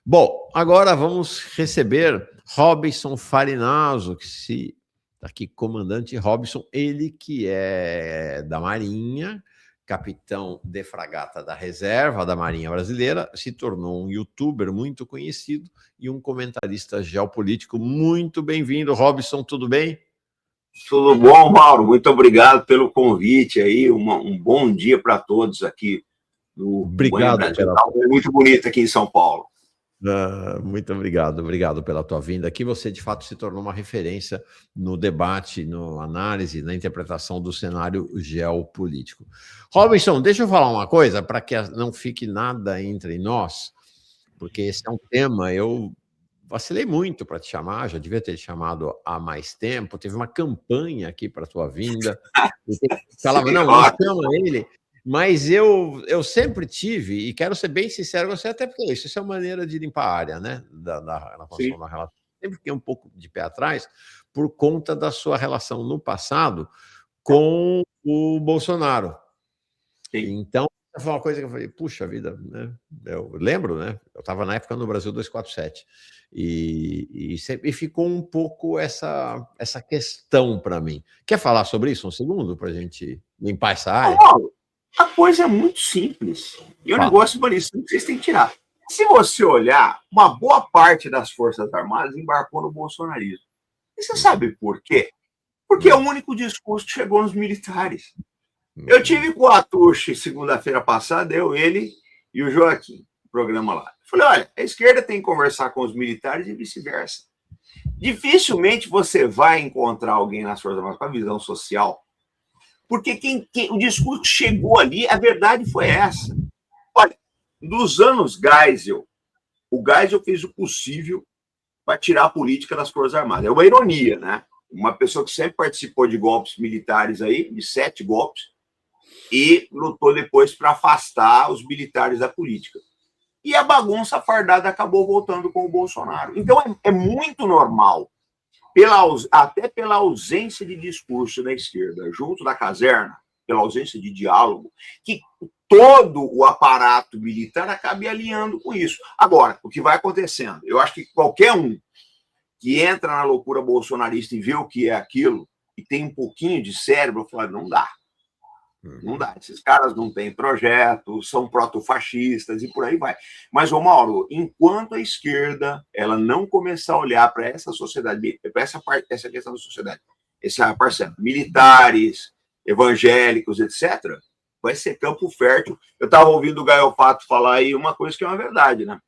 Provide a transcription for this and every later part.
Bom, agora vamos receber Robson Farinazzo, que se tá aqui, comandante Robson, ele que é da Marinha, capitão de fragata da reserva da Marinha Brasileira, se tornou um youtuber muito conhecido e um comentarista geopolítico muito bem-vindo. Robson, tudo bem? Tudo bom, Mauro? Muito obrigado pelo convite aí. Um bom dia para todos aqui no Banho Obrigado Brasil. pela... É muito bonito aqui em São Paulo. Muito obrigado, obrigado pela tua vinda aqui. Você, de fato, se tornou uma referência no debate, na análise, na interpretação do cenário geopolítico. Robinson, deixa eu falar uma coisa, para que não fique nada entre nós, porque esse é um tema, eu vacilei muito para te chamar, já devia ter te chamado há mais tempo, teve uma campanha aqui para a tua vinda, falava, não chama ele. Mas eu sempre tive, e quero ser bem sincero com você, até porque isso é uma maneira de limpar a área, né? Na construção da relação. Sempre fiquei um pouco de pé atrás por conta da sua relação no passado com o Bolsonaro. Sim. Então, foi uma coisa que eu falei, puxa vida, né? Eu lembro, né? Eu estava na época no Brasil 247. E ficou um pouco essa questão para mim. Quer falar sobre isso um segundo, para a gente limpar essa área? A coisa é muito simples. E o negócio bonito, vocês têm que tirar. Se você olhar, uma boa parte das Forças Armadas embarcou no bolsonarismo. E você sabe por quê? Porque é o único discurso que chegou nos militares. Eu tive com o Atushi segunda-feira passada, ele e o Joaquim, no programa lá. Eu falei, olha, a esquerda tem que conversar com os militares e vice-versa. Dificilmente você vai encontrar alguém nas Forças Armadas com a visão social, porque o discurso que chegou ali, a verdade foi essa. Olha, nos anos Geisel, o Geisel fez o possível para tirar a política das Forças Armadas. É uma ironia, né? Uma pessoa que sempre participou de golpes militares aí, de 7 golpes, e lutou depois para afastar os militares da política. E a bagunça fardada acabou voltando com o Bolsonaro. Então, é muito normal, até pela ausência de discurso da esquerda, junto da caserna, pela ausência de diálogo, que todo o aparato militar acabe alinhando com isso. Agora, o que vai acontecendo? Eu acho que qualquer um que entra na loucura bolsonarista e vê o que é aquilo, e tem um pouquinho de cérebro, fala, não dá. Não dá. Esses caras não têm projeto, são protofascistas e por aí vai. Mas, ô Mauro, enquanto a esquerda ela não começar a olhar para essa sociedade, para essa questão da sociedade, essa parcela, militares, evangélicos, etc., vai ser campo fértil. Eu estava ouvindo o Gael Fato falar aí uma coisa que é uma verdade, né?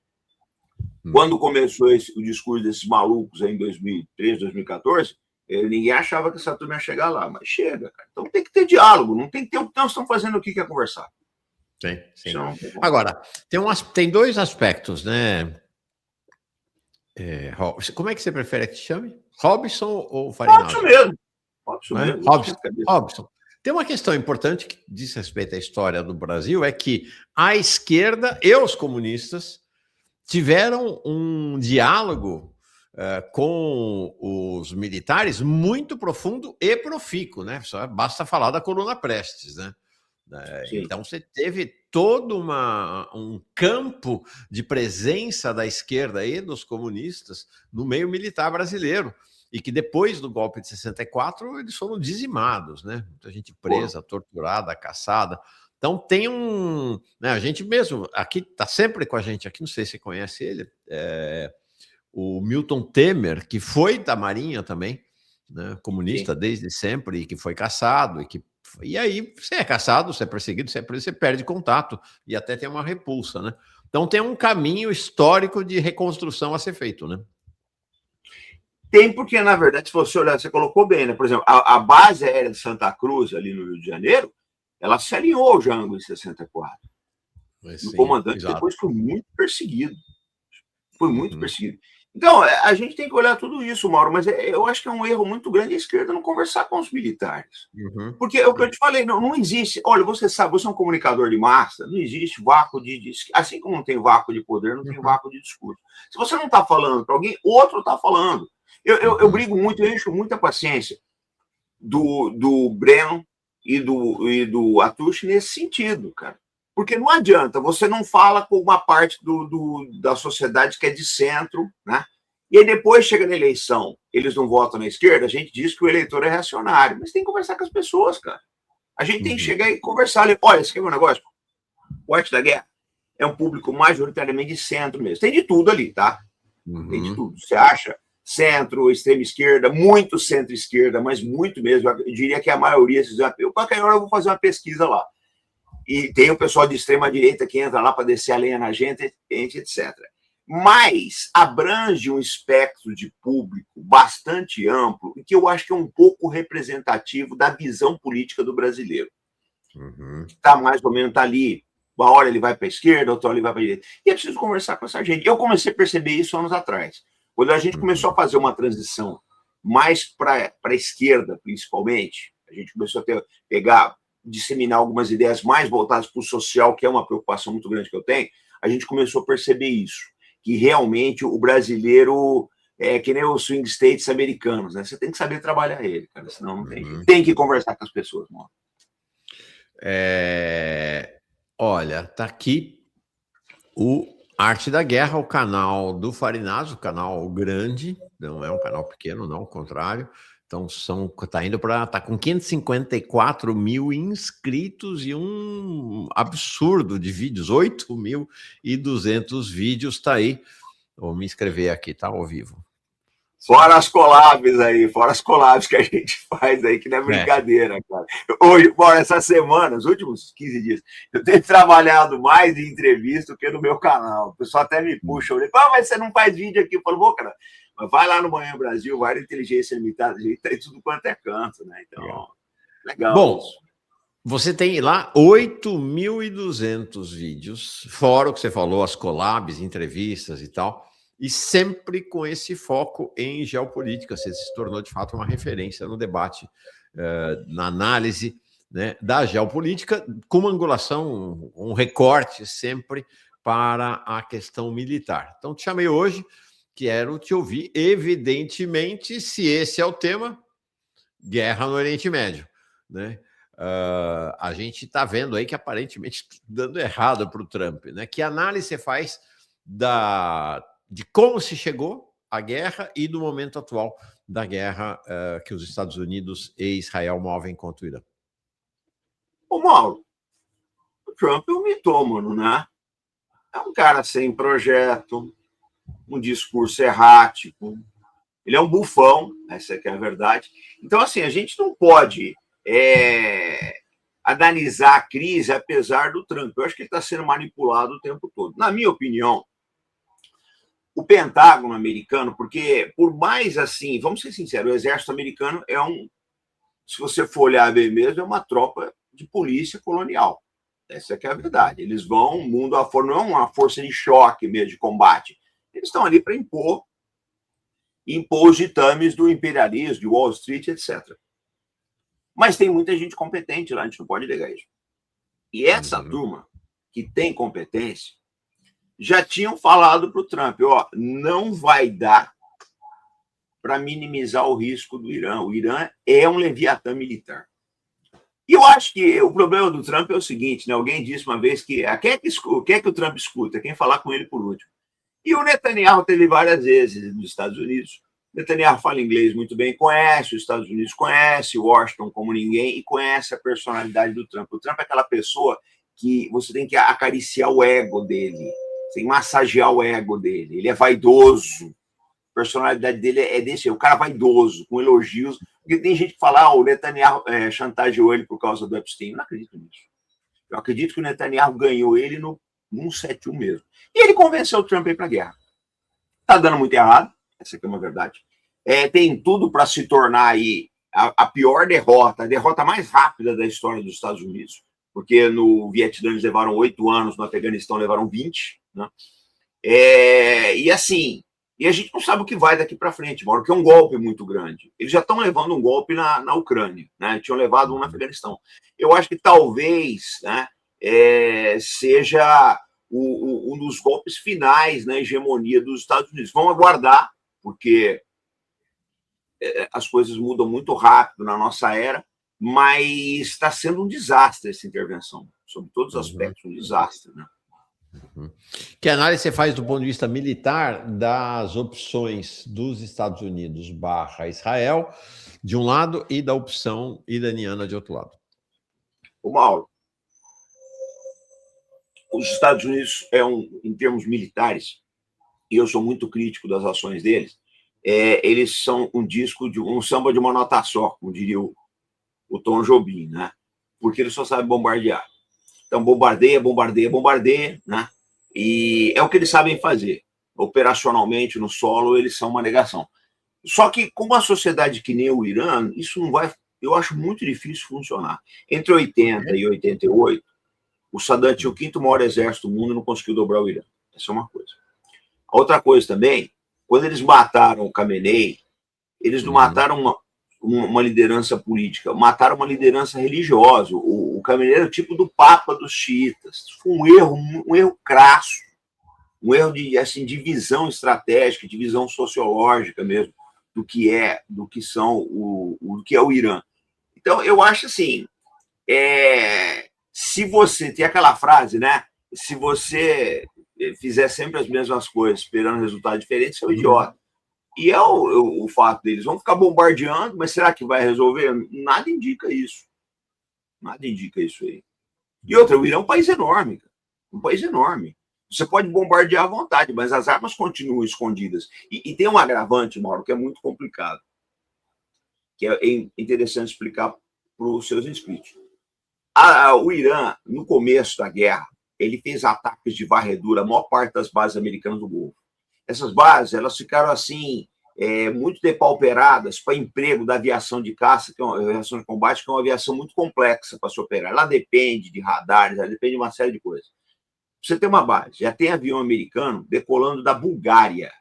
Quando começou o discurso desses malucos aí em 2013, 2014, ninguém achava que essa turma ia chegar lá, mas chega, cara. Então tem que ter diálogo, não tem que ter o que nós estamos fazendo aqui que é conversar. Sim, sim. Agora, tem 2 aspectos, né? Como é que você prefere que te chame? Robson ou Farinazzo? Robson mesmo. Robson. Tem uma questão importante que diz respeito à história do Brasil, é que a esquerda e os comunistas tiveram um diálogo com os militares muito profundo e profícuo, né? Só basta falar da coluna Prestes, né? Então você teve todo um campo de presença da esquerda e dos comunistas no meio militar brasileiro, e que depois do golpe de 64 eles foram dizimados, né? Muita gente presa, torturada, caçada. Então tem né, a gente mesmo, aqui está sempre com a gente, aqui não sei se você conhece ele, o Milton Temer, que foi da Marinha também, né, comunista desde sempre, e que foi caçado, e aí você é caçado, você é perseguido, você perde contato, e até tem uma repulsa, né? Então tem um caminho histórico de reconstrução a ser feito, né? Tem, porque, na verdade, se você olhar, você colocou bem, né? Por exemplo, a base aérea de Santa Cruz, ali no Rio de Janeiro, ela se alinhou ao Jango em 64. O comandante depois foi muito perseguido. Foi muito perseguido. Então, a gente tem que olhar tudo isso, Mauro, mas eu acho que é um erro muito grande a esquerda não conversar com os militares. Porque é o que eu te falei, não existe. Olha, você sabe, você é um comunicador de massa, não existe vácuo de. Assim como não tem vácuo de poder, não tem vácuo de discurso. Se você não está falando para alguém, outro está falando. Eu brigo muito, eu encho muita paciência do Breno e do Atushi nesse sentido, cara. Porque não adianta, você não fala com uma parte da sociedade que é de centro, né? E aí depois chega na eleição, eles não votam na esquerda, a gente diz que o eleitor é reacionário, mas tem que conversar com as pessoas, cara. A gente tem que chegar e conversar. Olha, esse aqui é o meu negócio. O Arte da Guerra é um público majoritariamente de centro mesmo. Tem de tudo ali, tá? Tem de tudo. Você acha centro, extrema esquerda, muito centro-esquerda, mas muito mesmo. Eu diria que a maioria. Eu, qualquer hora, eu vou fazer uma pesquisa lá. E tem o pessoal de extrema direita que entra lá para descer a lenha na gente, etc. Mas abrange um espectro de público bastante amplo, e que eu acho que é um pouco representativo da visão política do brasileiro. Está mais ou menos ali, uma hora ele vai para a esquerda, outra hora ele vai para a direita. E é preciso conversar com essa gente. Eu comecei a perceber isso anos atrás. Quando a gente começou a fazer uma transição mais para a esquerda, principalmente, a gente começou a disseminar algumas ideias mais voltadas para o social, que é uma preocupação muito grande que eu tenho, a gente começou a perceber isso, que realmente o brasileiro é que nem os swing states americanos, né? Você tem que saber trabalhar ele, cara, senão não tem jeito. Tem que conversar com as pessoas, mano. Olha, tá aqui o Arte da Guerra, o canal do Farinazzo, o canal grande, não é um canal pequeno, não, ao contrário. Então, tá com 554 mil inscritos e um absurdo de vídeos, 8.200 vídeos, tá aí. Vou me inscrever aqui, tá ao vivo. Fora as collabs aí, fora as collabs que a gente faz aí, que não é brincadeira, cara. Hoje, essa semana, os últimos 15 dias, eu tenho trabalhado mais em entrevista do que no meu canal. O pessoal até me puxa, eu falei, mas você não faz vídeo aqui? Eu falo, cara, mas vai lá no Manhã Brasil, vai na Inteligência Limitada, a gente tá em tudo quanto é canto, né? Então, legal. Bom, você tem lá 8.200 vídeos, fora o que você falou, as collabs, entrevistas e tal, e sempre com esse foco em geopolítica. Você se tornou, de fato, uma referência no debate, na análise, né, da geopolítica, com uma angulação, um recorte sempre para a questão militar. Então, te chamei hoje, quero te ouvir, evidentemente, se esse é o tema, guerra no Oriente Médio, né? A gente está vendo aí que aparentemente dando errado para o Trump, né? Que análise você faz de como se chegou à guerra e do momento atual da guerra que os Estados Unidos e Israel movem contra o Irã? Ô, Mauro, o Trump é um mitômano, né? É um cara sem projeto, um discurso errático, ele é um bufão, essa é que é a verdade. Então, assim, a gente não pode analisar a crise apesar do Trump. Eu acho que ele está sendo manipulado o tempo todo. Na minha opinião, o Pentágono americano, porque por mais assim, vamos ser sinceros, o exército americano é se você for olhar bem mesmo, é uma tropa de polícia colonial. Essa é que é a verdade. Eles vão mundo afora, não é uma força de choque mesmo, de combate. Eles estão ali para impor os ditames do imperialismo, de Wall Street, etc. Mas tem muita gente competente lá, a gente não pode negar isso. E essa turma, que tem competência, já tinham falado para o Trump, não vai dar para minimizar o risco do Irã. O Irã é um leviatã militar. E eu acho que o problema do Trump é o seguinte, né? Alguém disse uma vez que quem é que o Trump escuta? Quem falar com ele por último. E o Netanyahu teve várias vezes nos Estados Unidos. O Netanyahu fala inglês muito bem, conhece os Estados Unidos, conhece Washington como ninguém e conhece a personalidade do Trump. O Trump é aquela pessoa que você tem que acariciar o ego dele, tem que massagear o ego dele. Ele é vaidoso. A personalidade dele é desse, o cara vaidoso, com elogios. Porque tem gente que fala, o Netanyahu chantageou ele por causa do Epstein. Eu não acredito nisso. Eu acredito que o Netanyahu ganhou ele no 171 mesmo. E ele convenceu o Trump a ir para a guerra. Está dando muito errado, essa aqui é uma verdade. Tem tudo para se tornar aí a pior derrota, a derrota mais rápida da história dos Estados Unidos, porque no Vietnã eles levaram 8 anos, no Afeganistão levaram 20, né? E assim, e a gente não sabe o que vai daqui para frente, Mauro, que é um golpe muito grande. Eles já estão levando um golpe na Ucrânia, né? Tinham levado um no Afeganistão. Eu acho que talvez, né, seja um dos golpes finais na hegemonia dos Estados Unidos. Vamos aguardar, porque as coisas mudam muito rápido na nossa era, mas está sendo um desastre essa intervenção, sob todos os aspectos, um desastre, né? Que análise você faz do ponto de vista militar das opções dos Estados Unidos / Israel, de um lado, e da opção iraniana de outro lado? Ô, Mauro, os Estados Unidos, em termos militares, e eu sou muito crítico das ações deles, eles são um samba de uma nota só, como diria o Tom Jobim, né? Porque eles só sabem bombardear. Então, bombardeia, bombardeia, bombardeia, né? E é o que eles sabem fazer. Operacionalmente, no solo, eles são uma negação. Só que, com uma sociedade que nem o Irã, isso não vai, eu acho muito difícil funcionar. Entre 80 e 88, o Saddam tinha o quinto maior exército do mundo e não conseguiu dobrar o Irã. Essa é uma coisa. A outra coisa também, quando eles mataram o Khamenei, eles não mataram uma liderança política, mataram uma liderança religiosa. O Khamenei era o tipo do Papa dos xiitas. Foi um erro crasso, um erro de assim, divisão estratégica, divisão sociológica mesmo do que é o Irã. Então, eu acho assim, se você tem aquela frase, né? Se você fizer sempre as mesmas coisas, esperando resultados diferentes, você é um idiota. E é o fato deles. Vão ficar bombardeando, mas será que vai resolver? Nada indica isso. Nada indica isso aí. E outra, o Irã é um país enorme. Um país enorme. Você pode bombardear à vontade, mas as armas continuam escondidas. E tem um agravante, Mauro, que é muito complicado. Que é interessante explicar para os seus inscritos. O Irã, no começo da guerra, ele fez ataques de varredura a maior parte das bases americanas do Golfo. Essas bases, elas ficaram assim, muito depauperadas para emprego da aviação de caça, que é uma aviação de combate, que é uma aviação muito complexa para se operar. Ela depende de radares, ela depende de uma série de coisas. Você tem uma base, já tem avião americano decolando da Bulgária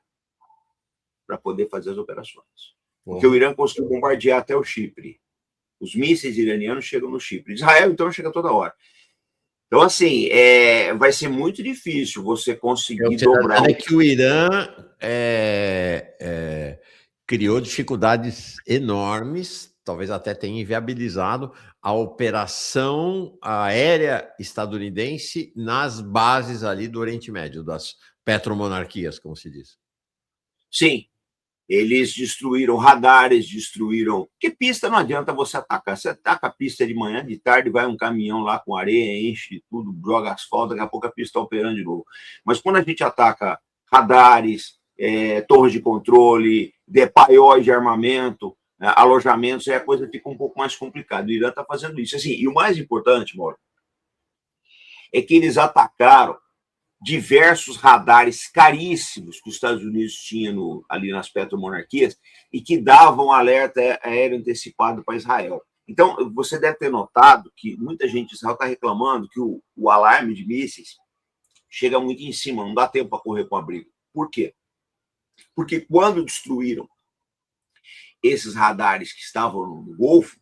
para poder fazer as operações. Porque o Irã conseguiu bombardear até o Chipre. Os mísseis iranianos chegam no Chipre. Israel, então, chega toda hora. Então, assim, vai ser muito difícil você conseguir dobrar. É que o Irã criou dificuldades enormes, talvez até tenha inviabilizado a operação aérea estadunidense nas bases ali do Oriente Médio, das petromonarquias, como se diz. Sim. Eles destruíram radares, Porque pista não adianta você atacar. Você ataca a pista de manhã, de tarde, vai um caminhão lá com areia, enche tudo, joga asfalto, daqui a pouco a pista está operando de novo. Mas quando a gente ataca radares, torres de controle, paióis de armamento, alojamentos, a coisa fica um pouco mais complicada. O Irã está fazendo isso. Assim, e o mais importante, Mauro, é que eles atacaram diversos radares caríssimos que os Estados Unidos tinham ali nas petromonarquias e que davam alerta aéreo antecipado para Israel. Então, você deve ter notado que muita gente de Israel está reclamando que o alarme de mísseis chega muito em cima, não dá tempo para correr com a briga. Por quê? Porque quando destruíram esses radares que estavam no Golfo,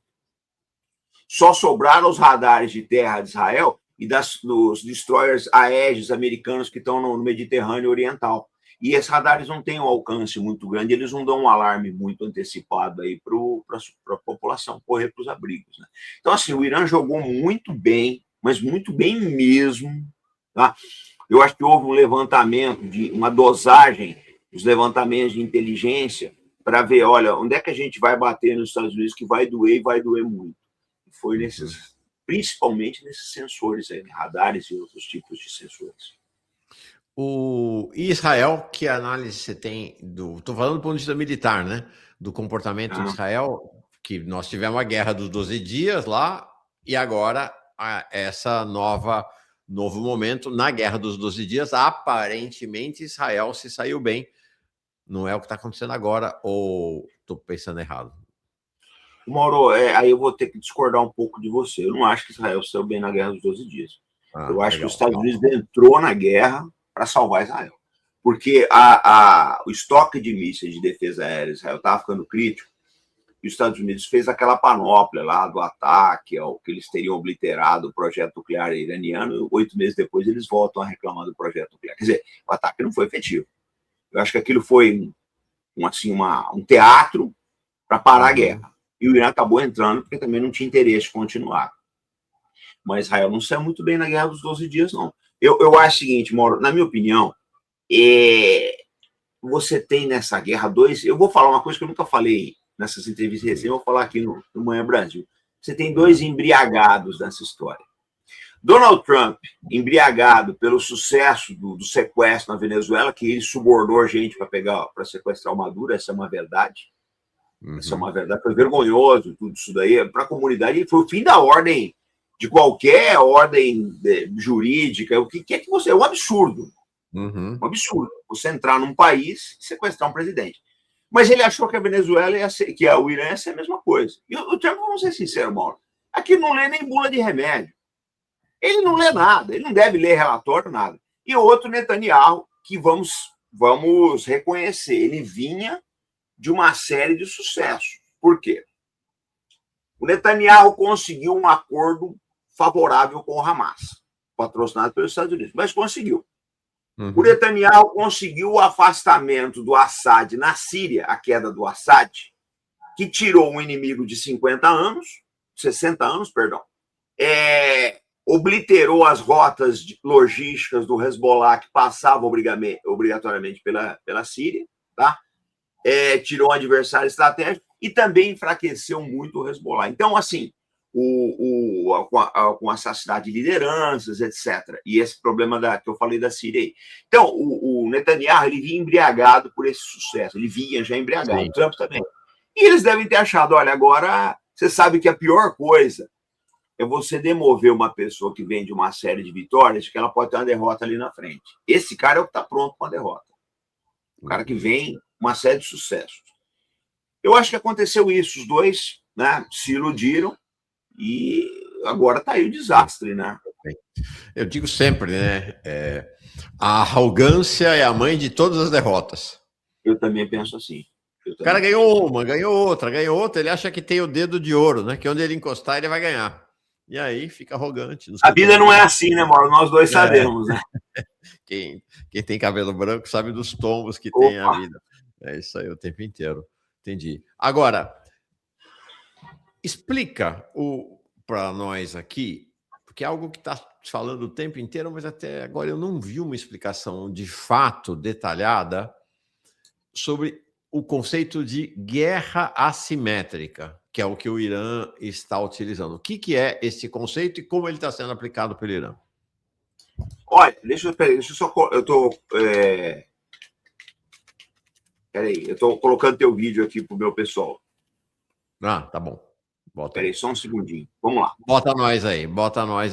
só sobraram os radares de terra de Israel e dos destroyers Aegis americanos que estão no Mediterrâneo Oriental. E esses radares não têm um alcance muito grande, eles não dão um alarme muito antecipado aí para a população correr para os abrigos, né? Então, assim, o Irã jogou muito bem, mas muito bem mesmo, tá? Eu acho que houve um levantamento, uma dosagem, os levantamentos de inteligência, para ver, olha, onde é que a gente vai bater nos Estados Unidos que vai doer e vai doer muito. Foi principalmente nesses sensores aí, radares e outros tipos de sensores. O Israel, que análise você tem estou falando do ponto de vista militar, né? Do comportamento de Israel, que nós tivemos a guerra dos 12 dias lá, e agora essa novo momento na guerra dos 12 dias, aparentemente Israel se saiu bem. Não é o que está acontecendo agora, ou estou pensando errado? Mauro, aí eu vou ter que discordar um pouco de você. Eu não acho que Israel saiu bem na Guerra dos 12 Dias. Eu acho que os Estados Unidos entrou na guerra para salvar Israel. Porque o estoque de mísseis de defesa aérea de Israel estava ficando crítico, e os Estados Unidos fez aquela panóplia lá do ataque, que eles teriam obliterado o projeto nuclear iraniano, e 8 meses depois eles voltam a reclamar do projeto nuclear. Quer dizer, o ataque não foi efetivo. Eu acho que aquilo foi um teatro para parar a guerra. E o Irã acabou entrando porque também não tinha interesse de continuar. Mas Israel não saiu muito bem na Guerra dos 12 Dias, não. Eu acho o seguinte, Mauro, na minha opinião, você tem nessa guerra dois... Eu vou falar uma coisa que eu nunca falei nessas entrevistas recentes, eu vou falar aqui no Manhã Brasil. Você tem dois embriagados nessa história. Donald Trump, embriagado pelo sucesso do sequestro na Venezuela, que ele subornou gente para sequestrar o Maduro, essa é uma verdade. Essa é uma verdade, foi vergonhoso tudo isso daí. Para a comunidade, foi o fim da ordem, de qualquer ordem jurídica. O que é que você... É um absurdo. Um absurdo. Você entrar num país e sequestrar um presidente. Mas ele achou que a Venezuela ia ser, que o Irã ia ser a mesma coisa. E o Trump, vamos ser sinceros, Mauro, aqui não lê nem bula de remédio. Ele não lê nada, ele não deve ler relatório, nada. E outro Netanyahu, que vamos reconhecer, ele vinha de uma série de sucessos. Por quê? O Netanyahu conseguiu um acordo favorável com o Hamas, patrocinado pelos Estados Unidos, mas conseguiu. O Netanyahu conseguiu o afastamento do Assad na Síria, a queda do Assad, que tirou um inimigo de 60 anos, perdão, obliterou as rotas logísticas do Hezbollah que passavam obrigatoriamente pela Síria, tá? Tirou um adversário estratégico e também enfraqueceu muito o Hezbollah. Então, assim, com assassinato de lideranças, etc. E esse problema que eu falei da Síria aí. Então, o Netanyahu, ele vinha embriagado por esse sucesso, ele vinha já embriagado, o Trump também. E eles devem ter achado, olha, agora você sabe que a pior coisa é você demover uma pessoa que vem de uma série de vitórias, que ela pode ter uma derrota ali na frente. Esse cara é o que está pronto com a derrota. O cara que vem uma série de sucessos. Eu acho que aconteceu isso, os dois, né, se iludiram e agora está aí o desastre, né? Eu digo sempre, né, a arrogância é a mãe de todas as derrotas. Eu também penso assim. O cara ganhou uma, ganhou outra, ele acha que tem o dedo de ouro, né, que onde ele encostar ele vai ganhar. E aí fica arrogante. A vida não é assim, né, Mauro? Nós dois sabemos, né? Quem tem cabelo branco sabe dos tombos que tem a vida. É isso aí o tempo inteiro. Entendi. Agora, explica para nós aqui, porque é algo que está falando o tempo inteiro, mas até agora eu não vi uma explicação de fato detalhada sobre o conceito de guerra assimétrica, que é o que o Irã está utilizando. O que é esse conceito e como ele está sendo aplicado pelo Irã? Olha, deixa eu só... Peraí, eu estou colocando teu vídeo aqui para o meu pessoal. Ah, tá bom. Peraí, só um segundinho. Vamos lá. Bota nós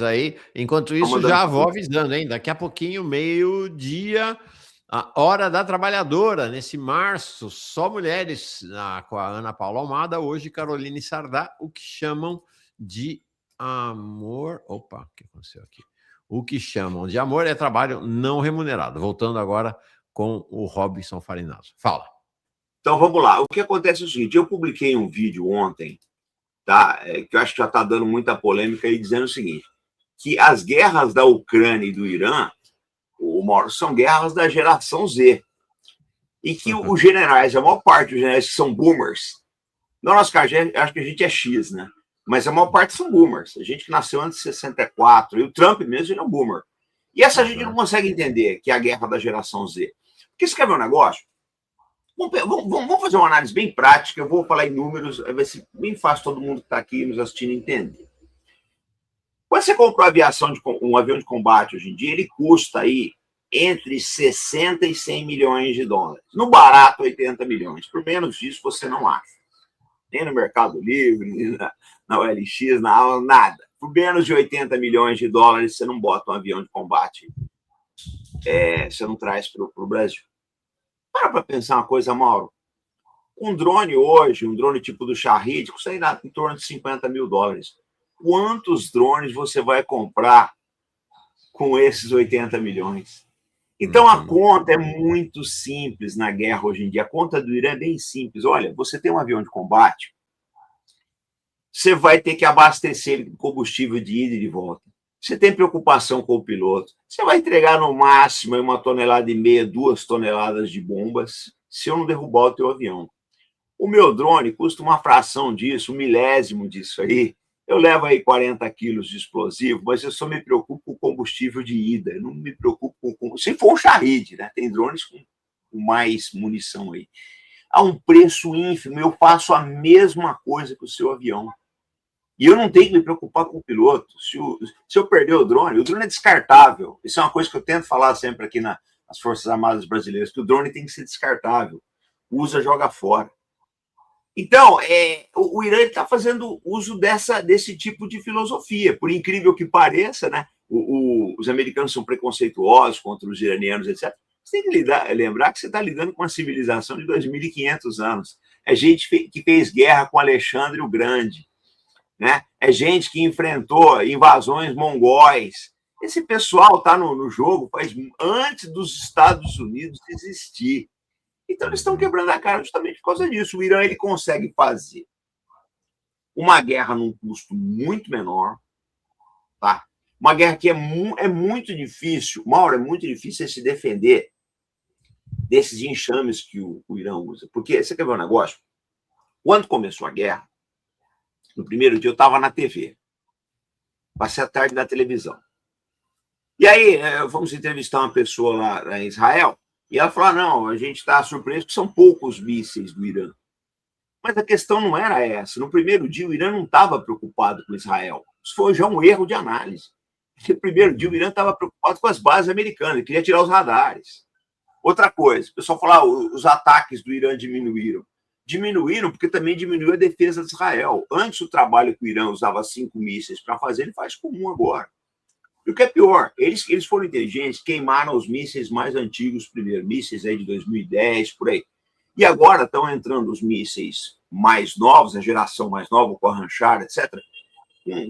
aí. Enquanto isso, já vou avisando, hein? Daqui a pouquinho, meio-dia, a Hora da Trabalhadora, nesse março, só mulheres, com a Ana Paula Almada, hoje Caroline Sardá, o que chamam de amor... Opa, o que aconteceu aqui? O que chamam de amor é trabalho não remunerado. Voltando agora com o Robson Farinaso. Fala. Então, vamos lá. O que acontece é o seguinte, eu publiquei um vídeo ontem, tá? Que eu acho que já está dando muita polêmica aí, dizendo o seguinte, que as guerras da Ucrânia e do Irã, são guerras da geração Z. E que os generais, a maior parte dos generais que são boomers, no nosso caso, acho que a gente é X, né? Mas a maior parte são boomers. A gente que nasceu antes de 64, e o Trump mesmo, ele é um boomer. E essa gente não consegue entender que é a guerra da geração Z. Porque você quer ver um negócio? Vamos fazer uma análise bem prática, eu vou falar em números, vai ser bem fácil todo mundo que está aqui nos assistindo entender. Quando você compra um avião de combate hoje em dia, ele custa aí entre 60 e 100 milhões de dólares. No barato, 80 milhões. Por menos disso, você não acha. Nem no Mercado Livre, nem na OLX, nada. Por menos de 80 milhões de dólares, você não bota um avião de combate. Você não traz para o Brasil. Para pensar uma coisa, Mauro. Um drone hoje, um drone tipo do Shahed, custa em torno de 50 mil dólares. Quantos drones você vai comprar com esses 80 milhões? Então, a conta é muito simples na guerra hoje em dia. A conta do Irã é bem simples. Olha, você tem um avião de combate, você vai ter que abastecer ele com combustível de ida e de volta. Você tem preocupação com o piloto. Você vai entregar no máximo 1,5 tonelada, 2 toneladas de bombas, se eu não derrubar o teu avião. o meu drone custa uma fração disso, um milésimo disso aí. Eu levo aí 40 quilos de explosivo, mas eu só me preocupo com o combustível de ida. Eu não me preocupo com... Se for um Shahid, né? Tem drones com mais munição aí. A um preço ínfimo, eu faço a mesma coisa que o seu avião. E eu não tenho que me preocupar com o piloto. Se eu perder o drone é descartável. Isso é uma coisa que eu tento falar sempre aqui nas Forças Armadas Brasileiras, que o drone tem que ser descartável. Usa, joga fora. Então, o Irã está fazendo uso desse tipo de filosofia. Por incrível que pareça, né? Os americanos são preconceituosos contra os iranianos, etc. Você tem que lembrar que você está lidando com uma civilização de 2.500 anos. É gente que fez guerra com Alexandre o Grande, né? É gente que enfrentou invasões mongóis. Esse pessoal está no jogo antes dos Estados Unidos existir. Então, eles estão quebrando a cara justamente por causa disso. O Irã ele consegue fazer uma guerra num custo muito menor, tá? Uma guerra que é muito difícil, Mauro, é muito difícil se defender desses enxames que o Irã usa. Porque, você quer ver um negócio? Quando começou a guerra, no primeiro dia eu estava na TV, passei a tarde na televisão. E aí, vamos entrevistar uma pessoa lá em Israel, e ela falou, não, a gente está surpreso que são poucos mísseis do Irã. Mas a questão não era essa. No primeiro dia, o Irã não estava preocupado com Israel. Isso foi já um erro de análise. No primeiro dia, o Irã estava preocupado com as bases americanas, ele queria tirar os radares. Outra coisa, o pessoal fala, os ataques do Irã diminuíram. Diminuíram porque também diminuiu a defesa de Israel. Antes, o trabalho que o Irã usava 5 mísseis para fazer, ele faz com 1 agora. E o que é pior, eles foram inteligentes, queimaram os mísseis mais antigos primeiro, mísseis aí de 2010, por aí. E agora estão entrando os mísseis mais novos, a geração mais nova, com a Ranchar, etc.,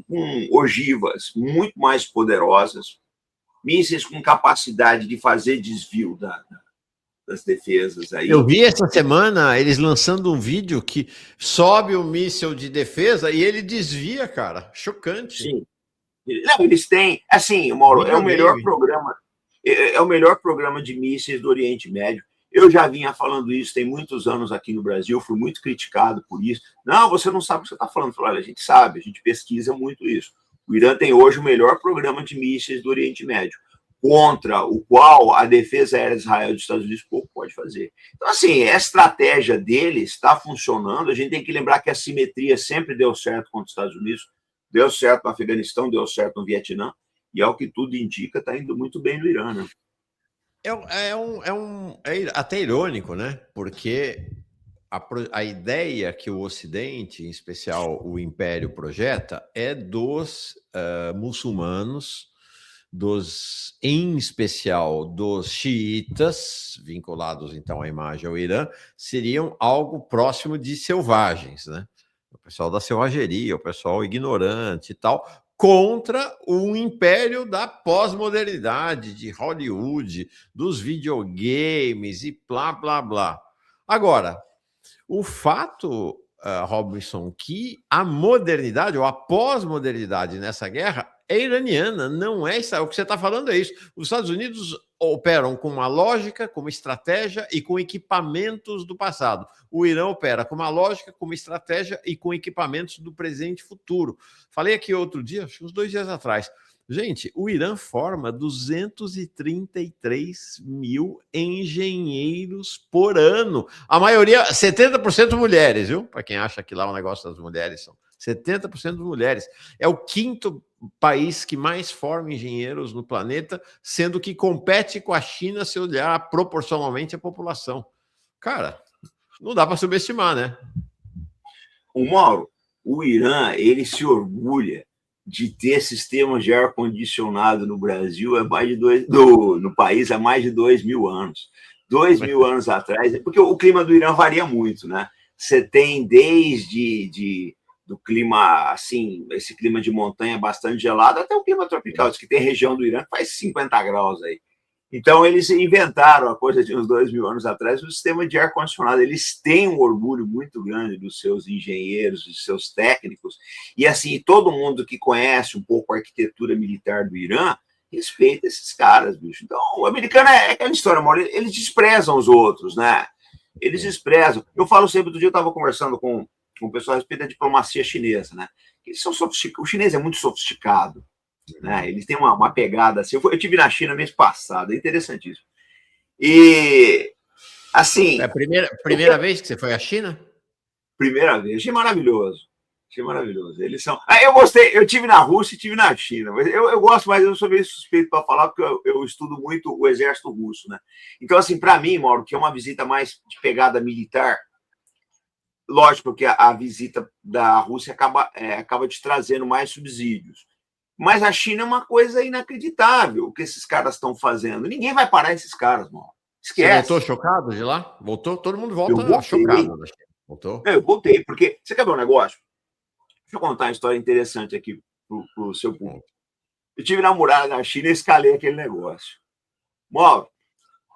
com ogivas muito mais poderosas, mísseis com capacidade de fazer desvio das defesas. Aí. Eu vi essa semana eles lançando um vídeo que sobe o míssil de defesa e ele desvia, cara. Chocante. Sim. Não, eles têm, assim, Mauro, é o melhor programa de mísseis do Oriente Médio. Eu já vinha falando isso tem muitos anos aqui no Brasil, fui muito criticado por isso. Não, você não sabe o que você está falando. Olha, a gente sabe, a gente pesquisa muito isso. O Irã tem hoje o melhor programa de mísseis do Oriente Médio, contra o qual a defesa aérea de Israel e dos Estados Unidos pouco pode fazer. Então, assim, a estratégia deles está funcionando. A gente tem que lembrar que a simetria sempre deu certo contra os Estados Unidos, deu certo no Afeganistão, deu certo no Vietnã, e ao que tudo indica, está indo muito bem no Irã, né? É até irônico, né? Porque a ideia que o Ocidente, em especial o Império, projeta é dos muçulmanos, em especial dos xiitas, vinculados então à imagem ao Irã, seriam algo próximo de selvagens, né? O pessoal da selvageria, o pessoal ignorante e tal, contra o império da pós-modernidade, de Hollywood, dos videogames e blá, blá, blá. Agora, o fato, Robinson, que a modernidade ou a pós-modernidade nessa guerra é iraniana, não é isso. O que você está falando é isso. Os Estados Unidos operam com uma lógica, com uma estratégia e com equipamentos do passado. O Irã opera com uma lógica, com uma estratégia e com equipamentos do presente e futuro. Falei aqui outro dia, acho que uns 2 dias atrás. Gente, o Irã forma 233 mil engenheiros por ano. A maioria, 70% mulheres, viu? Para quem acha que lá o negócio das mulheres são 70% mulheres. É o 5º país que mais forma engenheiros no planeta, sendo que compete com a China se olhar proporcionalmente a população. Cara, não dá para subestimar, né? O Mauro, o Irã, ele se orgulha de ter sistemas de ar-condicionado no Brasil no país há mais de 2.000 anos. 2.000 anos atrás, porque o clima do Irã varia muito, né? Você tem desde do clima, assim, esse clima de montanha bastante gelado, até o clima tropical, diz que tem região do Irã que faz 50 graus aí. Então, eles inventaram, a coisa de uns 2.000 anos atrás, o sistema de ar-condicionado. Eles têm um orgulho muito grande dos seus engenheiros, dos seus técnicos, e assim, todo mundo que conhece um pouco a arquitetura militar do Irã respeita esses caras, bicho. Então, o americano é aquela história, Mauro, eles desprezam os outros, né? Eles desprezam. Eu falo sempre, outro dia eu estava conversando com o pessoal a respeito da diplomacia chinesa, né? Eles são sofisticados. O chinês é muito sofisticado, né? Eles têm uma pegada assim. Eu tive na China mês passado, é interessantíssimo. E, assim... É a primeira vez que você foi à China? Primeira vez. Achei maravilhoso. Achei maravilhoso. Eles são. Eu gostei, eu tive na Rússia e tive na China. Mas eu gosto, mas eu sou meio suspeito para falar, porque eu estudo muito o exército russo, né? Então, assim, para mim, Mauro, que é uma visita mais de pegada militar, lógico que a visita da Rússia acaba te trazendo mais subsídios. Mas a China é uma coisa inacreditável o que esses caras estão fazendo. Ninguém vai parar esses caras, Mauro. Esquece. Você voltou chocado de lá? Voltou? Todo mundo volta eu chocado da China. Voltou? Eu voltei, porque você quer ver um negócio? Deixa eu contar uma história interessante aqui para o seu público. Eu tive na muralha na China e escalei aquele negócio. Mauro,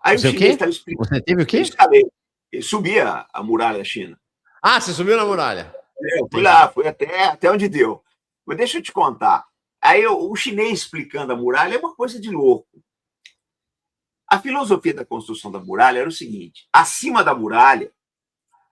aí Você o chinês estava explicando. Você teve o quê? Eu escalei. Eu subi a muralha da China. Ah, você subiu na muralha. Eu fui lá, fui até onde deu. Mas deixa eu te contar. Aí o chinês explicando a muralha é uma coisa de louco. A filosofia da construção da muralha era o seguinte: acima da muralha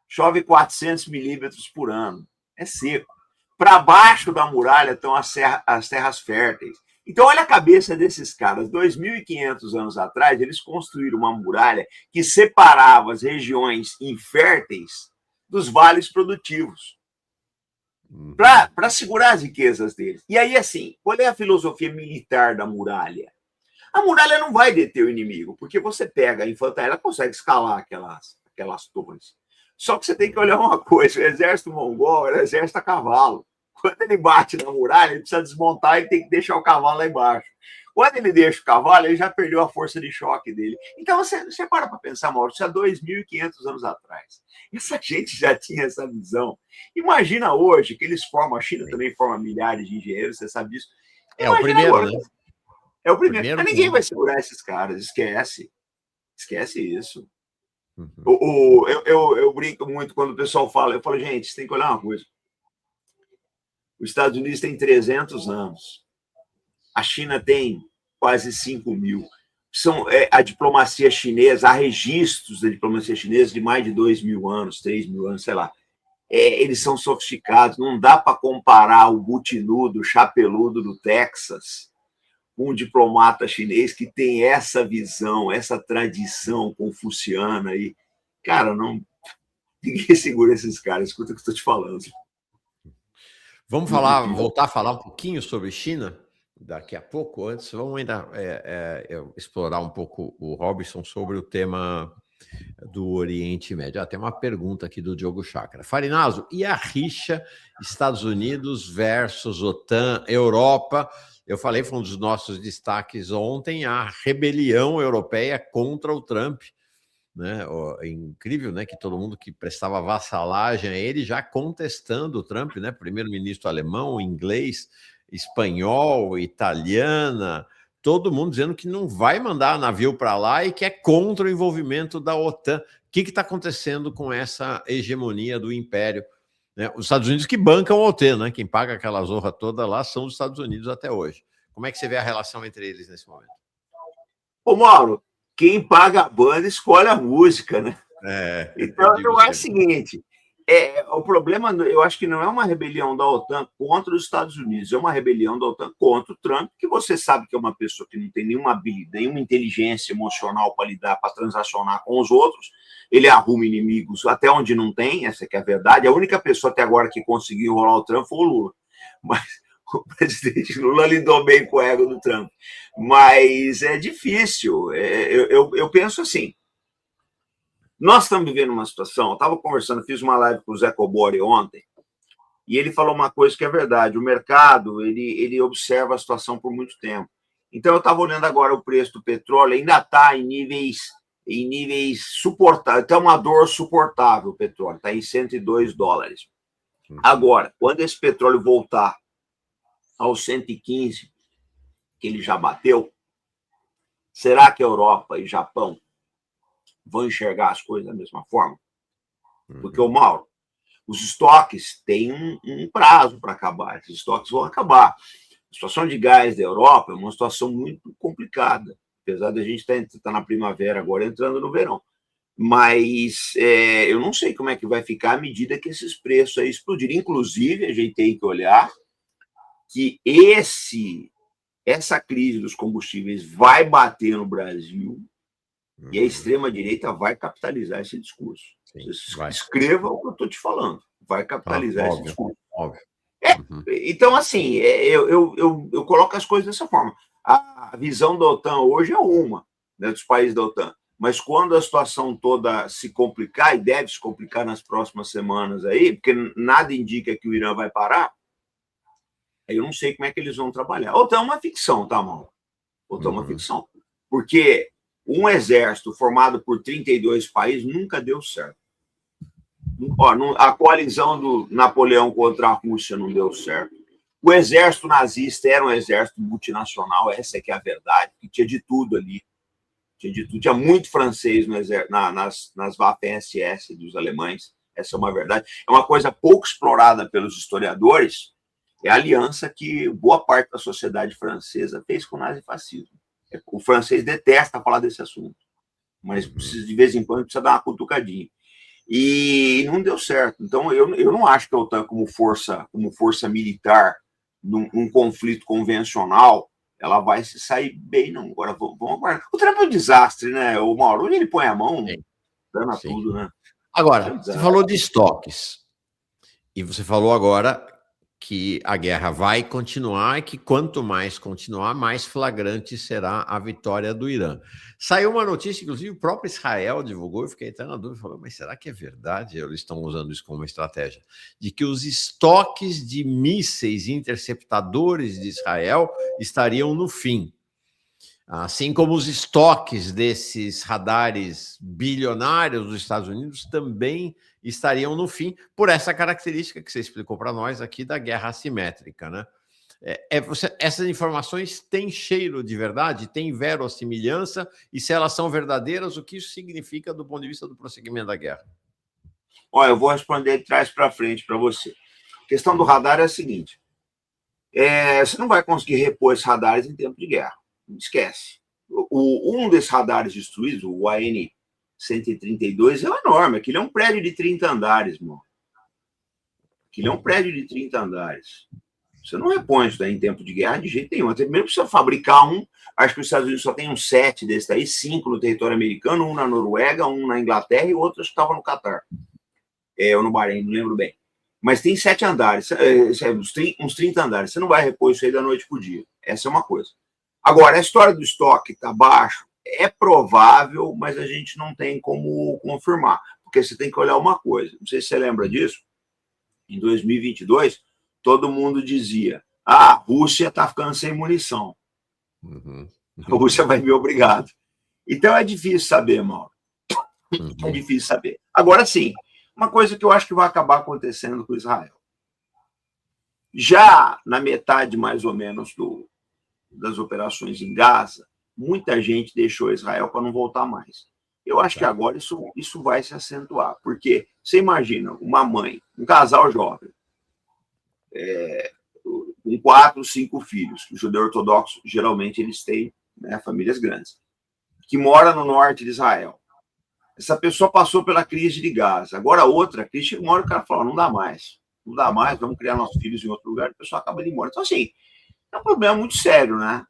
chove 400 milímetros por ano. É seco. Para baixo da muralha estão as terras férteis. Então, olha a cabeça desses caras. 2.500 anos atrás, eles construíram uma muralha que separava as regiões inférteis dos vales produtivos para segurar as riquezas deles. E aí, assim, qual é a filosofia militar da muralha? A muralha não vai deter o inimigo, porque você pega a infantaria, ela consegue escalar aquelas torres. Só que você tem que olhar uma coisa: o exército mongol era exército a cavalo. Quando ele bate na muralha, ele precisa desmontar e tem que deixar o cavalo lá embaixo. Quando ele deixa o cavalo, ele já perdeu a força de choque dele. Então, você para pensar, Mauro, isso há 2.500 anos atrás. Essa gente já tinha essa visão. Imagina hoje que eles formam, a China também forma milhares de engenheiros, você sabe disso. É o primeiro, agora, né? É o primeiro. Mas ninguém vai segurar esses caras, esquece. Esquece isso. Uhum. Eu brinco muito quando o pessoal fala, eu falo, gente, você tem que olhar uma coisa. Os Estados Unidos tem 300 anos. A China tem quase 5.000. A diplomacia chinesa, há registros da diplomacia chinesa de mais de 2.000 anos, 3.000 anos, sei lá. Eles são sofisticados, não dá para comparar o butinudo, o chapeludo do Texas com um diplomata chinês que tem essa visão, essa tradição confuciana aí. Cara, ninguém segura esses caras, escuta o que eu estou te falando. Vamos voltar a falar um pouquinho sobre China daqui a pouco. Antes, vamos ainda explorar um pouco o Robson sobre o tema do Oriente Médio. Tem uma pergunta aqui do Diogo Chakra. Farinazo, e a rixa Estados Unidos versus OTAN, Europa? Eu falei, foi um dos nossos destaques ontem, a rebelião europeia contra o Trump. Né? É incrível, né, que todo mundo que prestava vassalagem a ele já contestando o Trump, né? Primeiro-ministro alemão, inglês, espanhol, italiana, todo mundo dizendo que não vai mandar navio para lá e que é contra o envolvimento da OTAN. O que está acontecendo com essa hegemonia do império? Né? Os Estados Unidos que bancam a OTAN, né? Quem paga aquela zorra toda lá são os Estados Unidos até hoje. Como é que você vê a relação entre eles nesse momento? Ô, Mauro, quem paga a banda escolhe a música, né? Então, eu acho o seguinte: o problema, eu acho que não é uma rebelião da OTAN contra os Estados Unidos, é uma rebelião da OTAN contra o Trump, que você sabe que é uma pessoa que não tem nenhuma habilidade, nenhuma inteligência emocional para lidar, para transacionar com os outros. Ele arruma inimigos até onde não tem, essa que é a verdade. A única pessoa até agora que conseguiu enrolar o Trump foi o Lula. Mas o presidente Lula lidou bem com o ego do Trump. Mas é difícil. Eu penso assim, nós estamos vivendo uma situação, eu estava conversando, fiz uma live com o Zé Cobori ontem, e ele falou uma coisa que é verdade: o mercado, ele observa a situação por muito tempo. Então, eu estava olhando agora o preço do petróleo, ainda está em níveis suportáveis, está uma dor suportável o petróleo, está em $102. Agora, quando esse petróleo voltar aos 115, que ele já bateu, será que a Europa e Japão vão enxergar as coisas da mesma forma? Porque, o Mauro, os estoques têm um prazo para acabar, esses estoques vão acabar. A situação de gás da Europa é uma situação muito complicada, apesar de a gente estar na primavera agora, entrando no verão. Mas eu não sei como é que vai ficar à medida que esses preços aí explodirem. Inclusive, a gente tem que olhar que essa crise dos combustíveis vai bater no Brasil e a extrema-direita vai capitalizar esse discurso. Escreva o que eu estou te falando. Vai capitalizar esse discurso. Óbvio. Então, assim, eu coloco as coisas dessa forma. A visão da OTAN hoje é uma, né, dos países da OTAN. Mas quando a situação toda se complicar, e deve se complicar nas próximas semanas aí, porque nada indica que o Irã vai parar, aí eu não sei como é que eles vão trabalhar. A OTAN é uma ficção, tá, Mauro? A OTAN é uma ficção. Porque um exército formado por 32 países nunca deu certo. A coalizão do Napoleão contra a Rússia não deu certo. O exército nazista era um exército multinacional, essa é que é a verdade, que tinha de tudo ali. Tinha muito francês no exército, nas Waffen-SS dos alemães, essa é uma verdade. É uma coisa pouco explorada pelos historiadores, é a aliança que boa parte da sociedade francesa fez com o nazifascismo. O francês detesta falar desse assunto, mas de vez em quando precisa dar uma cutucadinha. E não deu certo. Então, eu não acho que a OTAN, como força militar, num conflito convencional, ela vai se sair bem, não. Agora, vamos aguardar. O Trump é um desastre, né, o Mauro? Onde ele põe a mão, dana tudo, né? Agora, você falou de estoques. E você falou agora que a guerra vai continuar e que quanto mais continuar, mais flagrante será a vitória do Irã. Saiu uma notícia, inclusive o próprio Israel divulgou, eu fiquei até na dúvida, falou, mas será que é verdade? Eles estão usando isso como uma estratégia, de que os estoques de mísseis interceptadores de Israel estariam no fim. Assim como os estoques desses radares bilionários dos Estados Unidos também estariam no fim, por essa característica que você explicou para nós aqui da guerra assimétrica, né? Essas informações têm cheiro de verdade, têm verossimilhança, e se elas são verdadeiras, o que isso significa do ponto de vista do prosseguimento da guerra? Olha, eu vou responder de trás para frente para você. A questão do radar é a seguinte: você não vai conseguir repor esses radares em tempo de guerra. Esquece. Um desses radares destruídos, o AN-132, é enorme. Aquilo é um prédio de 30 andares, mano. Aquilo é um prédio de 30 andares. Você não repõe isso daí em tempo de guerra de jeito nenhum. Você mesmo precisa fabricar um. Acho que os Estados Unidos só tem uns 7 desses daí, 5 no território americano, um na Noruega, um na Inglaterra e outro que estava no Catar. Ou no Bahrein, não lembro bem. Mas tem 7 andares, uns 30 andares. Você não vai repor isso aí da noite para o dia. Essa é uma coisa. Agora, a história do estoque está baixo é provável, mas a gente não tem como confirmar. Porque você tem que olhar uma coisa. Não sei se você lembra disso. Em 2022, todo mundo dizia: a Rússia está ficando sem munição. A Rússia vai vir obrigado. Então é difícil saber, Mauro. É difícil saber. Agora sim, uma coisa que eu acho que vai acabar acontecendo com Israel. Já na metade, mais ou menos, das operações em Gaza, muita gente deixou Israel para não voltar mais. Eu acho que agora isso vai se acentuar, porque você imagina uma mãe, um casal jovem, com 4, 5 filhos, o judeu ortodoxo, geralmente eles têm, né, famílias grandes, que mora no norte de Israel. Essa pessoa passou pela crise de Gaza. Agora outra crise, chega uma hora que o cara fala, não dá mais, vamos criar nossos filhos em outro lugar, a pessoa acaba de ir embora. Então, assim, é um problema muito sério, né?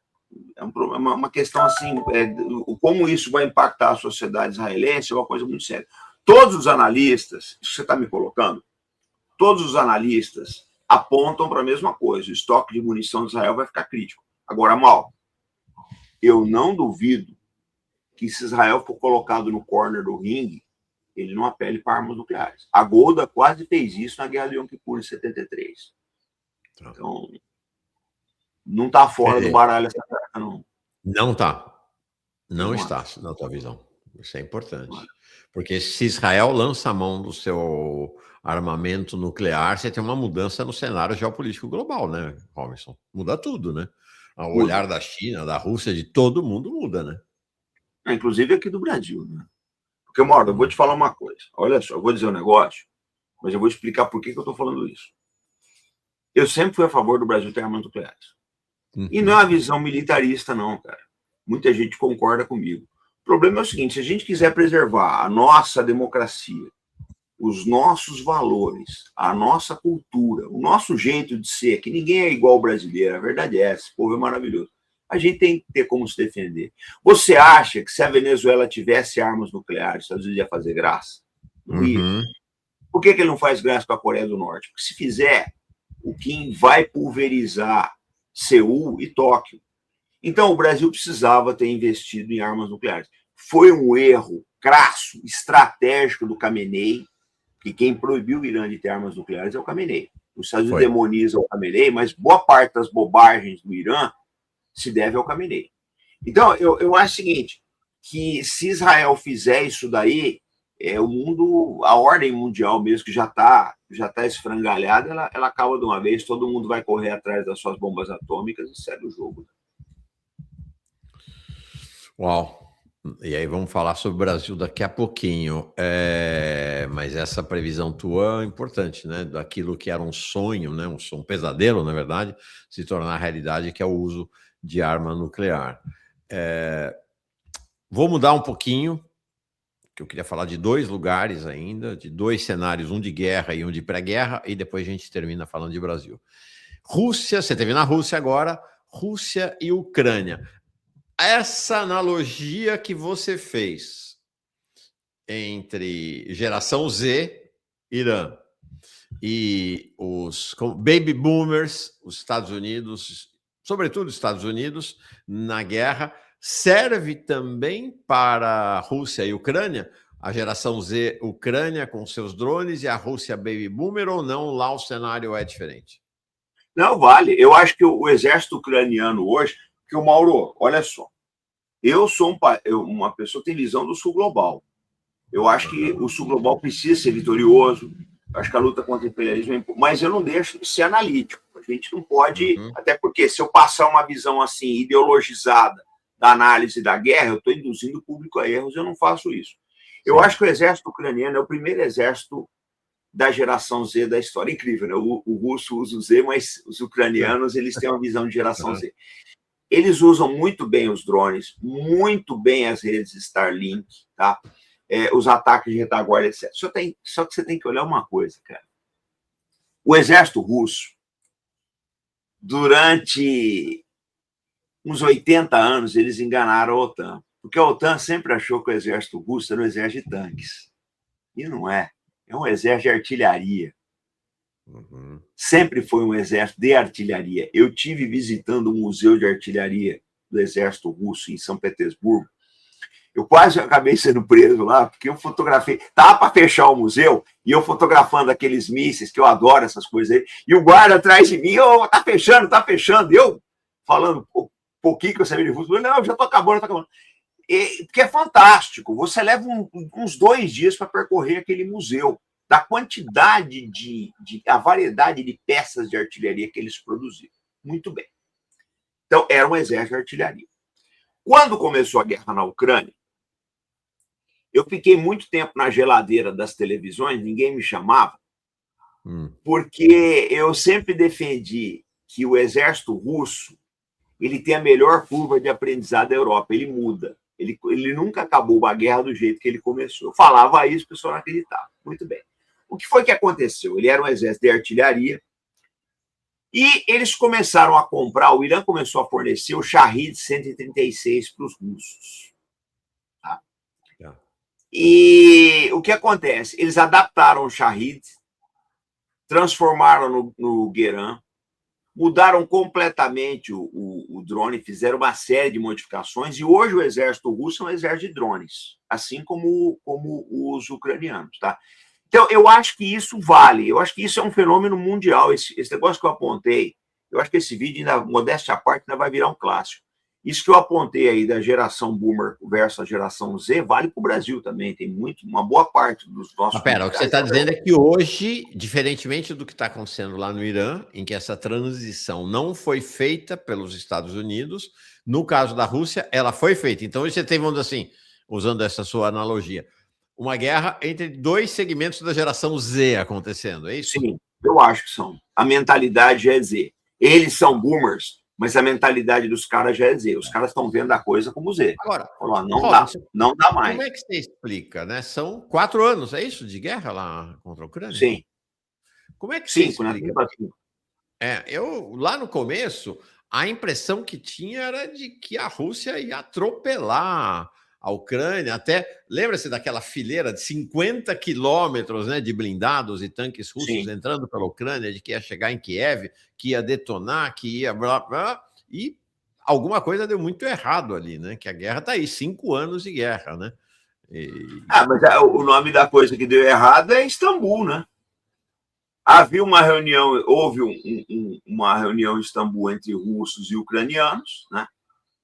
É um problema, uma questão assim, como isso vai impactar a sociedade israelense é uma coisa muito séria. Todos os analistas, isso que você está me colocando, todos os analistas apontam para a mesma coisa, o estoque de munição de Israel vai ficar crítico. Agora, mal, eu não duvido que se Israel for colocado no corner do ringue, ele não apele para armas nucleares. A Golda quase fez isso na Guerra de Yom Kippur em 73. Então, não está fora do baralho essa carta, não. Não está. Não está na tua visão. Isso é importante. Porque se Israel lança a mão do seu armamento nuclear, você tem uma mudança no cenário geopolítico global, né, Robinson? Muda tudo, né? O olhar da China, da Rússia, de todo mundo muda, né? Inclusive aqui do Brasil, né? Porque, Mauro, eu vou te falar uma coisa. Olha só, eu vou dizer um negócio, mas eu vou explicar por que eu estou falando isso. Eu sempre fui a favor do Brasil ter armas nucleares. E não é uma visão militarista, não, cara. Muita gente concorda comigo. O problema é o seguinte, se a gente quiser preservar a nossa democracia, os nossos valores, a nossa cultura, o nosso jeito de ser, que ninguém é igual ao brasileiro, a verdade é essa, esse povo é maravilhoso. A gente tem que ter como se defender. Você acha que se a Venezuela tivesse armas nucleares, os Estados Unidos ia fazer graça? Não ia. Por que ele não faz graça com a Coreia do Norte? Porque se fizer, o Kim vai pulverizar Seul e Tóquio. Então, o Brasil precisava ter investido em armas nucleares. Foi um erro crasso, estratégico do Khamenei, que quem proibiu o Irã de ter armas nucleares é o Khamenei. Os Estados Unidos demonizam o Khamenei, mas boa parte das bobagens do Irã se deve ao Khamenei. Então, eu acho o seguinte, que se Israel fizer isso daí, o mundo, a ordem mundial mesmo, que já tá esfrangalhada, ela acaba de uma vez, todo mundo vai correr atrás das suas bombas atômicas e segue o jogo. Uau! E aí vamos falar sobre o Brasil daqui a pouquinho. Mas essa previsão tua é importante, né? Daquilo que era um sonho, né? Um pesadelo, na verdade, se tornar realidade, que é o uso de arma nuclear. Vou mudar um pouquinho, que eu queria falar de 2 lugares ainda, de 2 cenários, um de guerra e um de pré-guerra, e depois a gente termina falando de Brasil. Rússia, você esteve na Rússia agora, Rússia e Ucrânia. Essa analogia que você fez entre geração Z, Irã, e os baby boomers, os Estados Unidos, sobretudo os Estados Unidos, na guerra, serve também para a Rússia e Ucrânia? A geração Z, Ucrânia, com seus drones, e a Rússia baby boomer, ou não? Lá o cenário é diferente? Não, vale. Eu acho que o exército ucraniano hoje, que o Mauro, olha só, eu sou uma pessoa que tem visão do sul global. Eu acho que o sul global precisa ser vitorioso, acho que a luta contra o imperialismo é importante, mas eu não deixo de ser analítico. A gente não pode, até porque se eu passar uma visão assim, ideologizada da análise da guerra, eu estou induzindo o público a erros, eu não faço isso. Eu acho que o exército ucraniano é o primeiro exército da geração Z da história. Incrível, né? O russo usa o Z, mas os ucranianos, eles têm uma visão de geração Z. Eles usam muito bem os drones, muito bem as redes Starlink, tá? Os ataques de retaguarda, etc. Só que você tem que olhar uma coisa, cara. O exército russo, durante uns 80 anos, eles enganaram a OTAN. Porque a OTAN sempre achou que o exército russo era um exército de tanques. E não é. É um exército de artilharia. Sempre foi um exército de artilharia. Eu tive visitando um museu de artilharia do exército russo em São Petersburgo. Eu quase acabei sendo preso lá, porque eu fotografei. Estava para fechar o museu, e eu fotografando aqueles mísseis, que eu adoro essas coisas aí, e o guarda atrás de mim, tá fechando, tá fechando. Eu, falando um pouquinho que eu sabia de russo, não, já tô acabando, porque é fantástico. Você leva uns 2 dias para percorrer aquele museu, da quantidade a variedade de peças de artilharia que eles produziram. Muito bem. Então, era um exército de artilharia. Quando começou a guerra na Ucrânia, eu fiquei muito tempo na geladeira das televisões, ninguém me chamava, porque eu sempre defendi que o exército russo ele tem a melhor curva de aprendizado da Europa, ele muda. Ele nunca acabou a guerra do jeito que ele começou. Eu falava isso, o pessoal não acreditava. Muito bem. O que foi que aconteceu? Ele era um exército de artilharia e eles começaram a comprar, o Irã começou a fornecer o Shahed 136 para os russos. Tá? E o que acontece? Eles adaptaram o Shahed, transformaram no Gueran, mudaram completamente o drone, fizeram uma série de modificações, e hoje o exército russo é um exército de drones, assim como os ucranianos. Tá? Então, eu acho que isso vale, eu acho que isso é um fenômeno mundial. Esse negócio que eu apontei, eu acho que esse vídeo, ainda, modéstia à parte, ainda vai virar um clássico. Isso que eu apontei aí da geração Boomer versus a geração Z vale para o Brasil também. Tem uma boa parte dos nossos... Pera, o que você está dizendo é que hoje, diferentemente do que está acontecendo lá no Irã, em que essa transição não foi feita pelos Estados Unidos, no caso da Rússia, ela foi feita. Então, você tem, vamos dizer assim, usando essa sua analogia, uma guerra entre 2 segmentos da geração Z acontecendo, é isso? Sim, eu acho que são. A mentalidade é Z. Eles são boomers, Mas a mentalidade dos caras já é Z. Os caras estão vendo a coisa como Z. Agora, falou, não dá mais. Como é que você explica, né? São 4 anos, é isso, de guerra lá contra a Ucrânia? Sim. Como é que você explica? Cinco. Eu, lá no começo, a impressão que tinha era de que a Rússia ia atropelar a Ucrânia. Até, lembra-se daquela fileira de 50 quilômetros, né, de blindados e tanques russos entrando pela Ucrânia, de que ia chegar em Kiev, que ia detonar, que ia... Blá, blá, e alguma coisa deu muito errado ali, né? Que a guerra está aí, 5 anos de guerra, né? Mas o nome da coisa que deu errado é Istambul, né? Houve uma reunião em Istambul entre russos e ucranianos, né?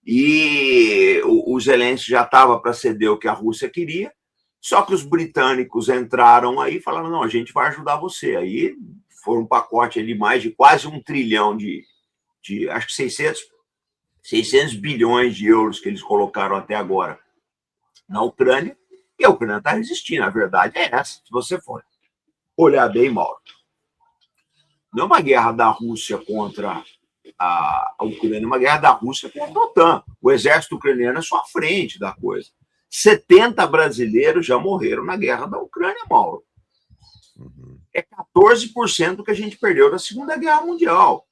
E o Zelensky já estava para ceder o que a Rússia queria, só que os britânicos entraram aí e falaram, não, a gente vai ajudar você. Aí foi um pacote ali, mais de quase 1 trilhão de acho que 600 bilhões de euros que eles colocaram até agora na Ucrânia, e a Ucrânia está resistindo. A verdade é essa, se você for olhar bem, Mauro. Não é uma guerra da Rússia contra a Ucrânia, é uma guerra da Rússia contra a OTAN. O exército ucraniano é só a frente da coisa. 70 brasileiros já morreram na guerra da Ucrânia, Mauro. É 14% do que a gente perdeu na Segunda Guerra Mundial.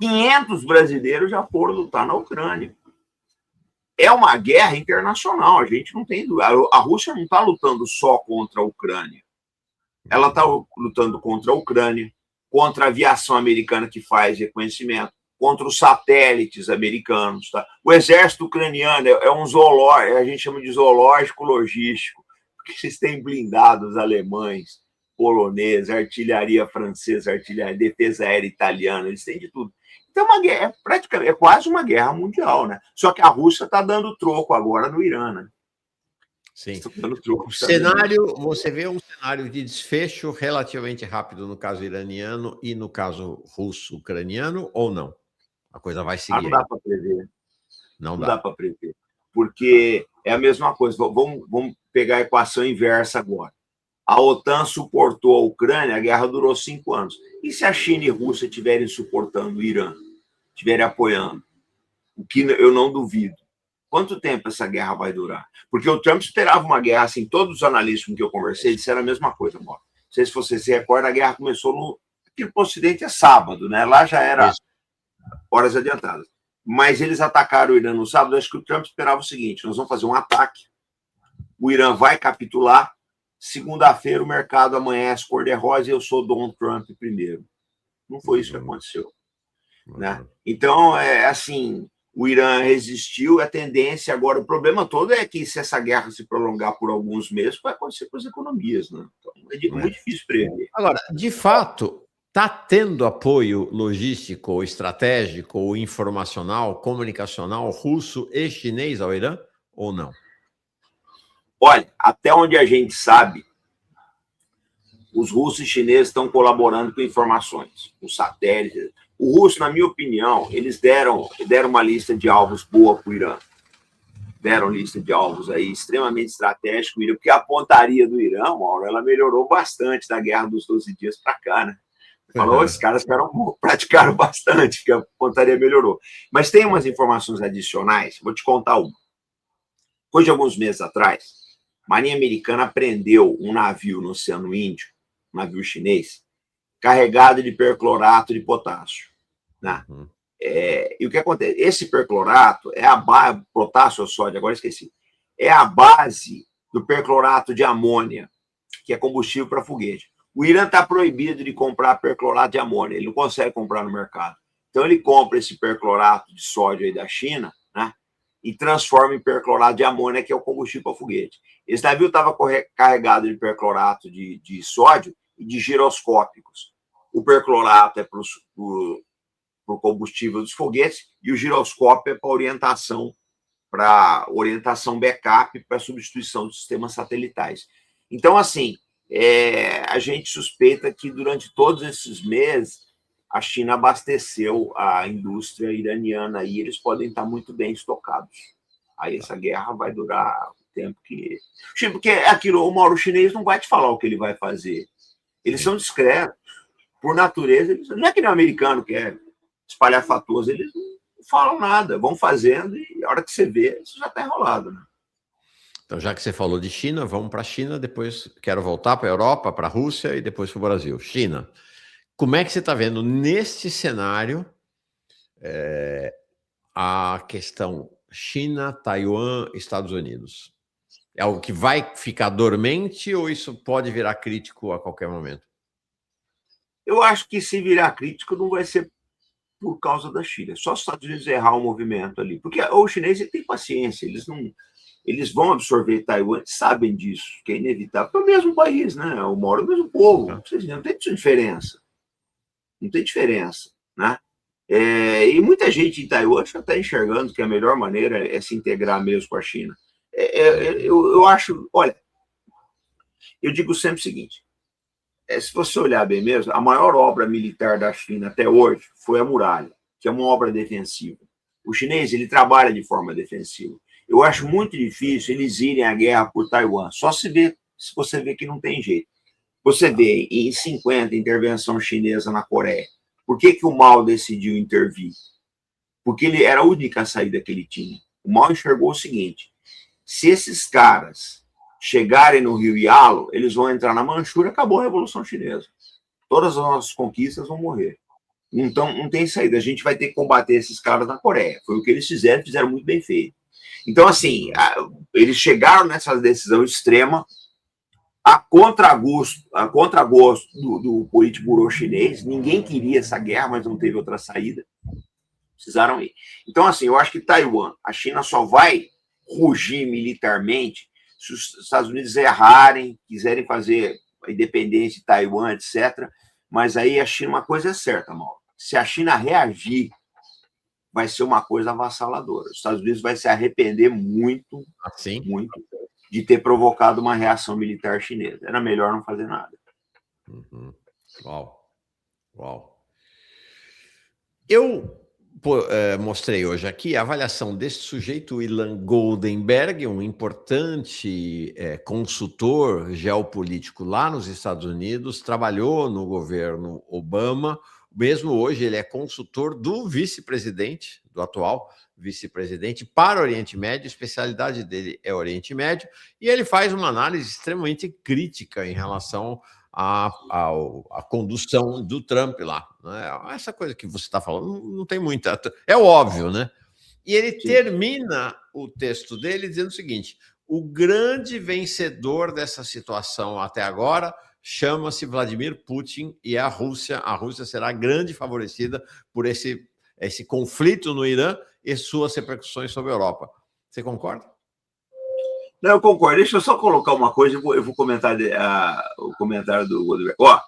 500 brasileiros já foram lutar na Ucrânia. É uma guerra internacional, a gente não tem dúvida. A Rússia não está lutando só contra a Ucrânia. Ela está lutando contra a Ucrânia, contra a aviação americana que faz reconhecimento, contra os satélites americanos. Tá? O exército ucraniano é um zoológico, a gente chama de zoológico logístico, porque eles têm blindados alemães, poloneses, artilharia francesa, artilharia, defesa aérea italiana, eles têm de tudo. Então, uma guerra, praticamente, é quase uma guerra mundial, né? Só que a Rússia está dando troco agora no Irã, né? Sim. O cenário, você vê um cenário de desfecho relativamente rápido no caso iraniano e no caso russo-ucraniano, ou não? A coisa vai seguir. Não dá para prever. Não dá para prever. Porque é a mesma coisa. Vamos pegar a equação inversa agora. A OTAN suportou a Ucrânia, a guerra durou 5 anos. E se a China e a Rússia estiverem suportando o Irã, estiverem apoiando? O que eu não duvido. Quanto tempo essa guerra vai durar? Porque o Trump esperava uma guerra, assim, todos os analistas com que eu conversei disseram a mesma coisa, amor. Não sei se você se recorda, a guerra começou no... Aqui no Ocidente é sábado, né? Lá já era horas adiantadas. Mas eles atacaram o Irã no sábado, acho que o Trump esperava o seguinte, nós vamos fazer um ataque, o Irã vai capitular, segunda-feira o mercado amanhece cor-de-rosa e eu sou Donald Trump primeiro. Não foi isso que aconteceu. Né? Então, é assim... O Irã resistiu, a tendência agora, o problema todo é que se essa guerra se prolongar por alguns meses, vai acontecer com as economias, né? Então, é muito difícil prever. Agora, de fato, está tendo apoio logístico, ou estratégico, ou informacional, comunicacional russo e chinês ao Irã, ou não? Olha, até onde a gente sabe, os russos e chineses estão colaborando com informações, com satélites. O russo, na minha opinião, eles deram uma lista de alvos boa para o Irã. Deram lista de alvos aí extremamente estratégico, porque a pontaria do Irã, Mauro, ela melhorou bastante da Guerra dos 12 Dias para cá, né? Falou, os caras praticaram bastante, porque a pontaria melhorou. Mas tem umas informações adicionais, vou te contar uma. Depois de alguns meses atrás, a Marinha Americana prendeu um navio no Oceano Índio, um navio chinês, carregado de perclorato de potássio. Né? E o que acontece? Esse perclorato é a base, potássio ou sódio, agora esqueci, é a base do perclorato de amônia, que é combustível para foguete. O Irã está proibido de comprar perclorato de amônia, ele não consegue comprar no mercado. Então ele compra esse perclorato de sódio aí da China, né? E transforma em perclorato de amônia, que é o combustível para foguete. Esse navio estava carregado de perclorato de sódio e de giroscópicos. O perclorato é para o combustível dos foguetes e o giroscópio é para orientação backup, para substituição de sistemas satelitais. Então, assim, a gente suspeita que durante todos esses meses a China abasteceu a indústria iraniana e eles podem estar muito bem estocados. Aí essa guerra vai durar o tempo que... Porque aquilo, o Mauro chinês não vai te falar o que ele vai fazer. Eles são discretos. Por natureza, eles... não é que nem o americano que é espalhafatoso, eles falam nada, vão fazendo e a hora que você vê, isso já está enrolado, né? Então, já que você falou de China, vamos para a China, depois quero voltar para a Europa, para a Rússia e depois para o Brasil. China, como é que você está vendo neste cenário a questão China, Taiwan, Estados Unidos? É algo que vai ficar dormente ou isso pode virar crítico a qualquer momento? Eu acho que se virar crítico não vai ser por causa da China, só os Estados Unidos errar o movimento ali, porque o chinês tem paciência, eles vão absorver Taiwan, sabem disso, que é inevitável, é o mesmo país, né? Eu moro no mesmo povo, não tem diferença, não tem diferença, né? E muita gente em Taiwan já está enxergando que a melhor maneira é se integrar mesmo com a China. Eu acho, olha, eu digo sempre o seguinte, se você olhar bem mesmo, a maior obra militar da China até hoje foi a muralha, que é uma obra defensiva. O chinês, ele trabalha de forma defensiva. Eu acho muito difícil eles irem à guerra por Taiwan, só se você vê que não tem jeito. Você vê em 50 intervenção chinesa na Coreia. Por que o Mao decidiu intervir? Porque ele era a única saída que ele tinha. O Mao enxergou o seguinte, se esses caras chegarem no Rio Yalo, eles vão entrar na Manchúria, acabou a Revolução Chinesa. Todas as nossas conquistas vão morrer. Então, não tem saída. A gente vai ter que combater esses caras na Coreia. Foi o que eles fizeram muito bem feito. Então, assim, eles chegaram nessa decisão extrema a contragosto do Politburo chinês. Ninguém queria essa guerra, mas não teve outra saída. Precisaram ir. Então, assim, eu acho que Taiwan, a China só vai rugir militarmente se os Estados Unidos errarem, quiserem fazer a independência de Taiwan, etc. Mas aí a China, uma coisa é certa, Mauro. Se a China reagir, vai ser uma coisa avassaladora. Os Estados Unidos vai se arrepender muito, muito, de ter provocado uma reação militar chinesa. Era melhor não fazer nada. Uhum. Uau. Eu mostrei hoje aqui a avaliação desse sujeito, Ilan Goldenberg, um importante consultor geopolítico lá nos Estados Unidos, trabalhou no governo Obama, mesmo hoje ele é consultor do vice-presidente, do atual vice-presidente para o Oriente Médio, a especialidade dele é Oriente Médio, e ele faz uma análise extremamente crítica em relação a condução do Trump lá. Né? Essa coisa que você está falando não tem muita... É óbvio, né? E ele termina o texto dele dizendo o seguinte, o grande vencedor dessa situação até agora chama-se Vladimir Putin e a Rússia será grande favorecida por esse conflito no Irã e suas repercussões sobre a Europa. Você concorda? Não, eu concordo. Deixa eu só colocar uma coisa, eu vou comentar o comentário do Goldenberg. Ó,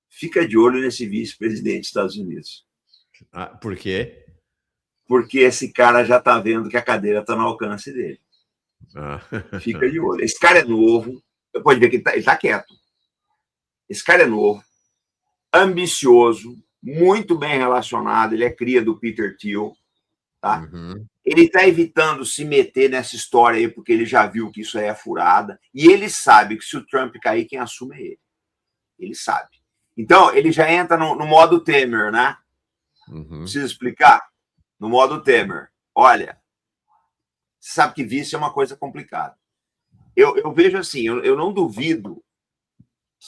fica de olho nesse vice-presidente dos Estados Unidos. Por quê? Porque esse cara já está vendo que a cadeira está no alcance dele. Fica de olho. Esse cara é novo, pode ver que ele está quieto. Esse cara é novo, ambicioso, muito bem relacionado, ele é cria do Peter Thiel, tá? Uhum. Ele está evitando se meter nessa história aí, porque ele já viu que isso aí é furada, e ele sabe que se o Trump cair, quem assume é ele. Ele sabe. Então, ele já entra no modo Temer, né? Uhum. Preciso explicar? No modo Temer. Olha, você sabe que vice é uma coisa complicada. Eu vejo assim, eu não duvido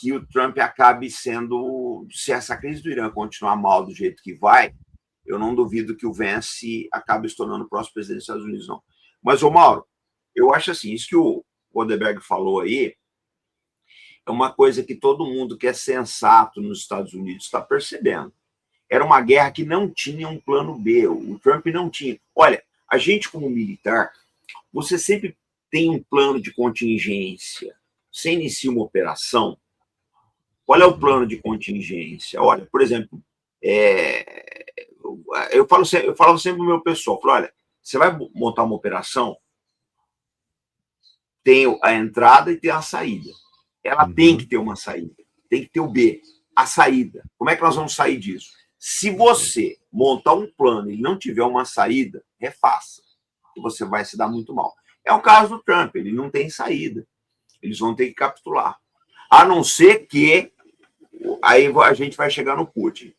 que o Trump acabe sendo... Se essa crise do Irã continuar mal do jeito que vai, eu não duvido que o Vance acabe se tornando o próximo presidente dos Estados Unidos, não. Mas, ô Mauro, eu acho assim, isso que o Goldenberg falou aí é uma coisa que todo mundo que é sensato nos Estados Unidos está percebendo. Era uma guerra que não tinha um plano B, o Trump não tinha. Olha, a gente como militar, você sempre tem um plano de contingência. Você inicia uma operação, qual é o plano de contingência? Olha, por exemplo, eu falo sempre para o meu pessoal, falo, olha, você vai montar uma operação, tem a entrada e tem a saída. Ela tem que ter uma saída, tem que ter o B, a saída. Como é que nós vamos sair disso? Se você montar um plano e não tiver uma saída, refaça, que você vai se dar muito mal. É o caso do Trump, ele não tem saída. Eles vão ter que capitular. A não ser que aí a gente vai chegar no Putin.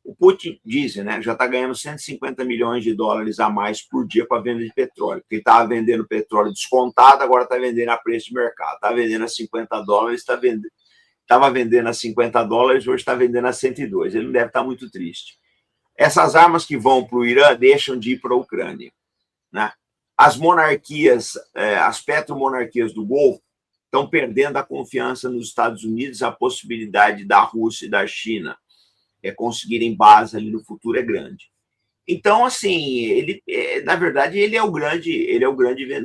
O Putin diz, né, já está ganhando 150 milhões de dólares a mais por dia com a venda de petróleo. Porque estava vendendo petróleo descontado, agora está vendendo a preço de mercado. Está vendendo a 50 dólares, estava vendendo a 50 dólares, hoje está vendendo a 102. Ele não deve estar muito triste. Essas armas que vão para o Irã deixam de ir para a Ucrânia, né? As monarquias, as petromonarquias do Golfo estão perdendo a confiança nos Estados Unidos, a possibilidade da Rússia e da China conseguirem base ali no futuro é grande. Então, assim, ele, na verdade, ele é o grande,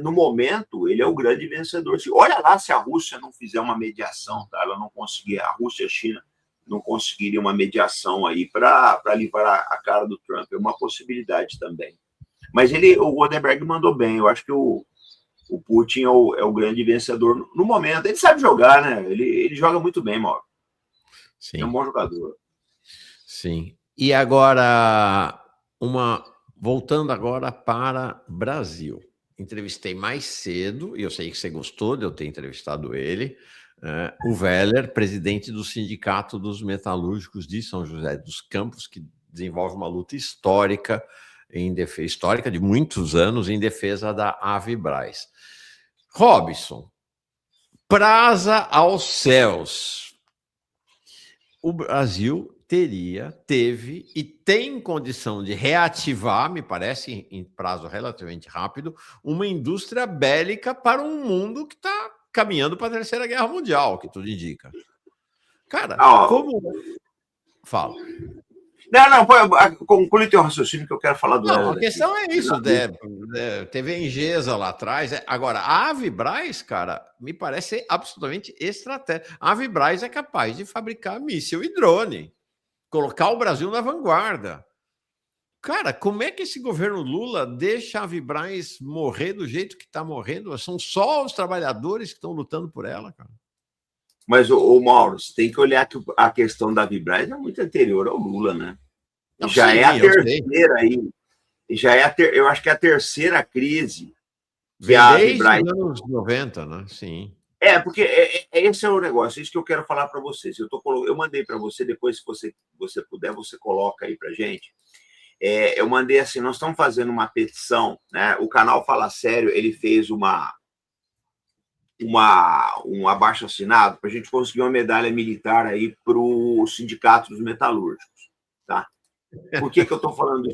no momento, ele é o grande vencedor. Olha lá se a Rússia não fizer uma mediação, tá? Ela não conseguir, a Rússia e a China não conseguiriam uma mediação aí para livrar a cara do Trump. É uma possibilidade também. Mas o Goldenberg mandou bem. Eu acho que o Putin é o grande vencedor no momento. Ele sabe jogar, né? Ele joga muito bem, Mauro. Sim. É um bom jogador. Sim. E agora, voltando agora para Brasil. Entrevistei mais cedo, e eu sei que você gostou de eu ter entrevistado ele, o Weller, presidente do Sindicato dos Metalúrgicos de São José dos Campos, que desenvolve uma luta histórica de muitos anos em defesa da Avibraz. Robson, praza aos céus. O Brasil teve e tem condição de reativar, me parece, em prazo relativamente rápido, uma indústria bélica para um mundo que está caminhando para a Terceira Guerra Mundial, que tudo indica. Cara, como... Fala. Não, conclui teu raciocínio que eu quero falar do... Não, a questão é isso, teve a Engesa lá atrás. Agora, a Avibraz, cara, me parece absolutamente estratégica. A Avibraz é capaz de fabricar míssil e drone, colocar o Brasil na vanguarda. Cara, como é que esse governo Lula deixa a Avibraz morrer do jeito que está morrendo? São só os trabalhadores que estão lutando por ela, cara. Mas, o Mauro, você tem que olhar que a questão da Avibraz é muito anterior ao Lula, né? Não, já sim, é a terceira aí. Eu acho que é a terceira crise que a Avibraz... Desde os anos 90, né? Sim. Porque esse é o negócio, isso que eu quero falar para vocês. Eu mandei para você, depois, se você puder, você coloca aí para gente. Eu mandei assim, nós estamos fazendo uma petição, né? O canal Fala Sério, ele fez um abaixo-assinado para a gente conseguir uma medalha militar aí para o Sindicato dos Metalúrgicos, tá? Por que eu estou falando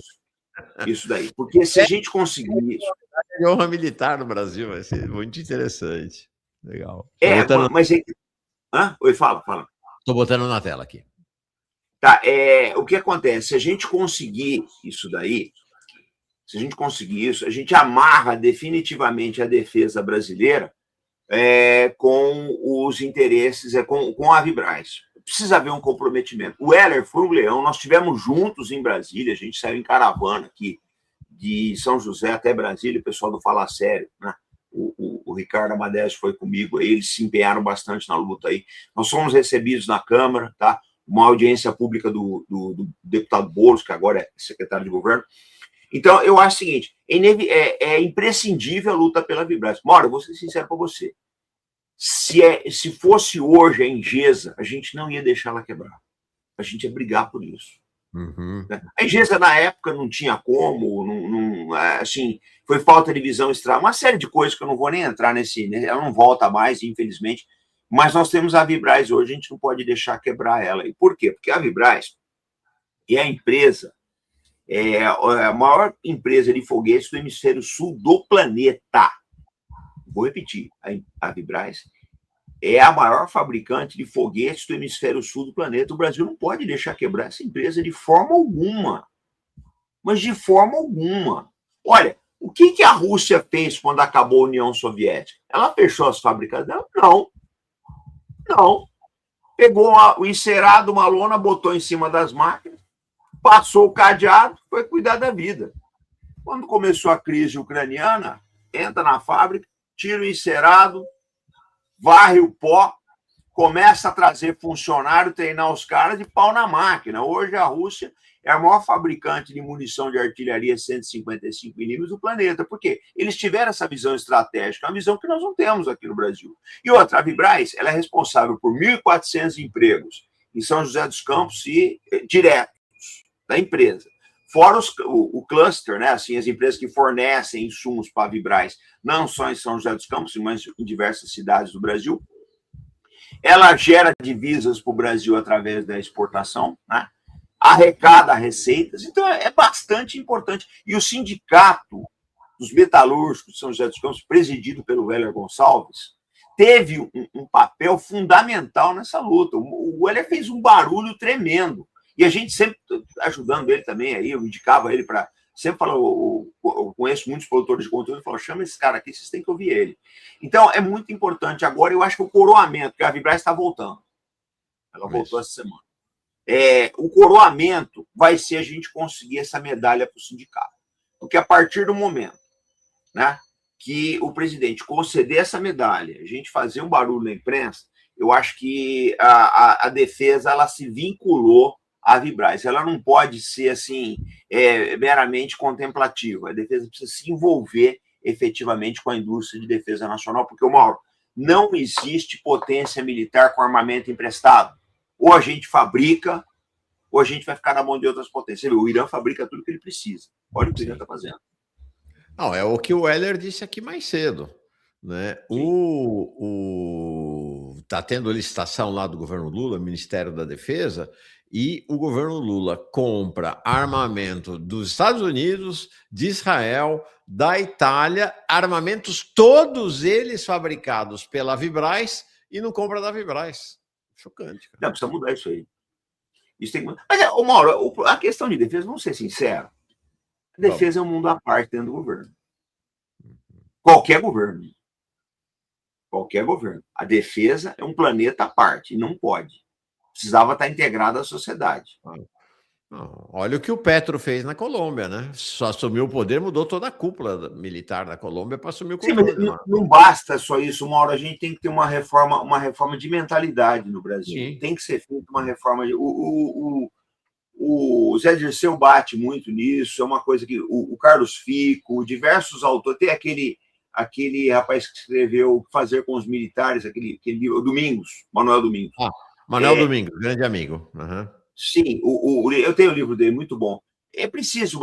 isso daí? Porque se a gente conseguir isso... É honra militar no Brasil, vai ser muito interessante. Legal. Mas... Oi, fala. Estou botando na tela aqui. Tá, o que acontece? Se a gente conseguir isso daí, a gente amarra definitivamente a defesa brasileira com os interesses, com a Avibraz. Precisa haver um comprometimento. O Weller foi um leão, nós estivemos juntos em Brasília, a gente saiu em caravana aqui, de São José até Brasília, o pessoal do Fala Sério, né? O Ricardo Amadés foi comigo aí, eles se empenharam bastante na luta aí. Nós fomos recebidos na Câmara, tá? Uma audiência pública do deputado Boulos, que agora é secretário de governo. Então, eu acho o seguinte, é imprescindível a luta pela Avibraz. Mauro, eu vou ser sincero com você. Se fosse hoje a Engesa, a gente não ia deixar ela quebrar. A gente ia brigar por isso. Uhum. A Engesa, na época, não tinha como, assim, foi falta de visão estratégica, uma série de coisas que eu não vou nem entrar ela não volta mais, infelizmente, mas nós temos a Avibraz hoje, a gente não pode deixar quebrar ela. E por quê? Porque a Avibraz é a empresa, a maior empresa de foguetes do hemisfério sul do planeta. Vou repetir, a Avibraz é a maior fabricante de foguetes do hemisfério sul do planeta. O Brasil não pode deixar quebrar essa empresa de forma alguma. Mas de forma alguma. Olha, o que a Rússia fez quando acabou a União Soviética? Ela fechou as fábricas dela? Não. Pegou o encerado, uma lona, botou em cima das máquinas, passou o cadeado, foi cuidar da vida. Quando começou a crise ucraniana, entra na fábrica, tira o encerado, varre o pó, começa a trazer funcionário, treinar os caras de pau na máquina. Hoje a Rússia é a maior fabricante de munição de artilharia 155mm do planeta. Por quê? Eles tiveram essa visão estratégica, uma visão que nós não temos aqui no Brasil. E outra, a Avibraz, ela é responsável por 1.400 empregos em São José dos Campos e diretos, da empresa. Fora o cluster, né? Assim, as empresas que fornecem insumos para a Vibraz, não só em São José dos Campos, mas em diversas cidades do Brasil. Ela gera divisas para o Brasil através da exportação, né? Arrecada receitas, então é bastante importante. E o sindicato dos metalúrgicos de São José dos Campos, presidido pelo Heller Gonçalves, teve um papel fundamental nessa luta. O Heller fez um barulho tremendo. E a gente sempre ajudando ele também, aí eu indicava ele para... Sempre falo, eu conheço muitos produtores de conteúdo, eu falo, chama esse cara aqui, vocês têm que ouvir ele. Então, é muito importante agora, eu acho que o coroamento, que a Vibraz está voltando. Ela voltou essa semana. O coroamento vai ser a gente conseguir essa medalha para o sindicato. Porque a partir do momento, né, que o presidente conceder essa medalha, a gente fazer um barulho na imprensa, eu acho que a defesa ela se vinculou à Vibraz. Ela não pode ser assim meramente contemplativa. A defesa precisa se envolver efetivamente com a indústria de defesa nacional, porque, Mauro, não existe potência militar com armamento emprestado. Ou a gente fabrica, ou a gente vai ficar na mão de outras potências. O Irã fabrica tudo que ele precisa. Olha o que o Irã está fazendo. Não, é o que o Heller disse aqui mais cedo, né? Tá tendo licitação lá do governo Lula, Ministério da Defesa, e o governo Lula compra armamento dos Estados Unidos, de Israel, da Itália, armamentos todos eles fabricados pela Vibraz e não compra da Vibraz. Chocante, cara. Não, precisa mudar isso aí. Isso tem que... Mas, Mauro, a questão de defesa, vamos ser sinceros, a defesa é um mundo à parte dentro do governo. Qualquer governo. Qualquer governo. A defesa é um planeta à parte, e não pode. Precisava estar integrado à sociedade. Olha o que o Petro fez na Colômbia, né? Só assumiu o poder, mudou toda a cúpula militar da Colômbia para assumir o controle. Sim, mas não basta só isso, uma hora a gente tem que ter uma reforma de mentalidade no Brasil. Sim. Tem que ser feita uma reforma. O Zé Dirceu bate muito nisso, é uma coisa que o Carlos Fico, diversos autores, tem aquele rapaz que escreveu Fazer com os Militares, aquele livro, Domingos, Manuel Domingos. Manuel Domingos, grande amigo. Uhum. Sim, eu tenho o livro dele, muito bom. É preciso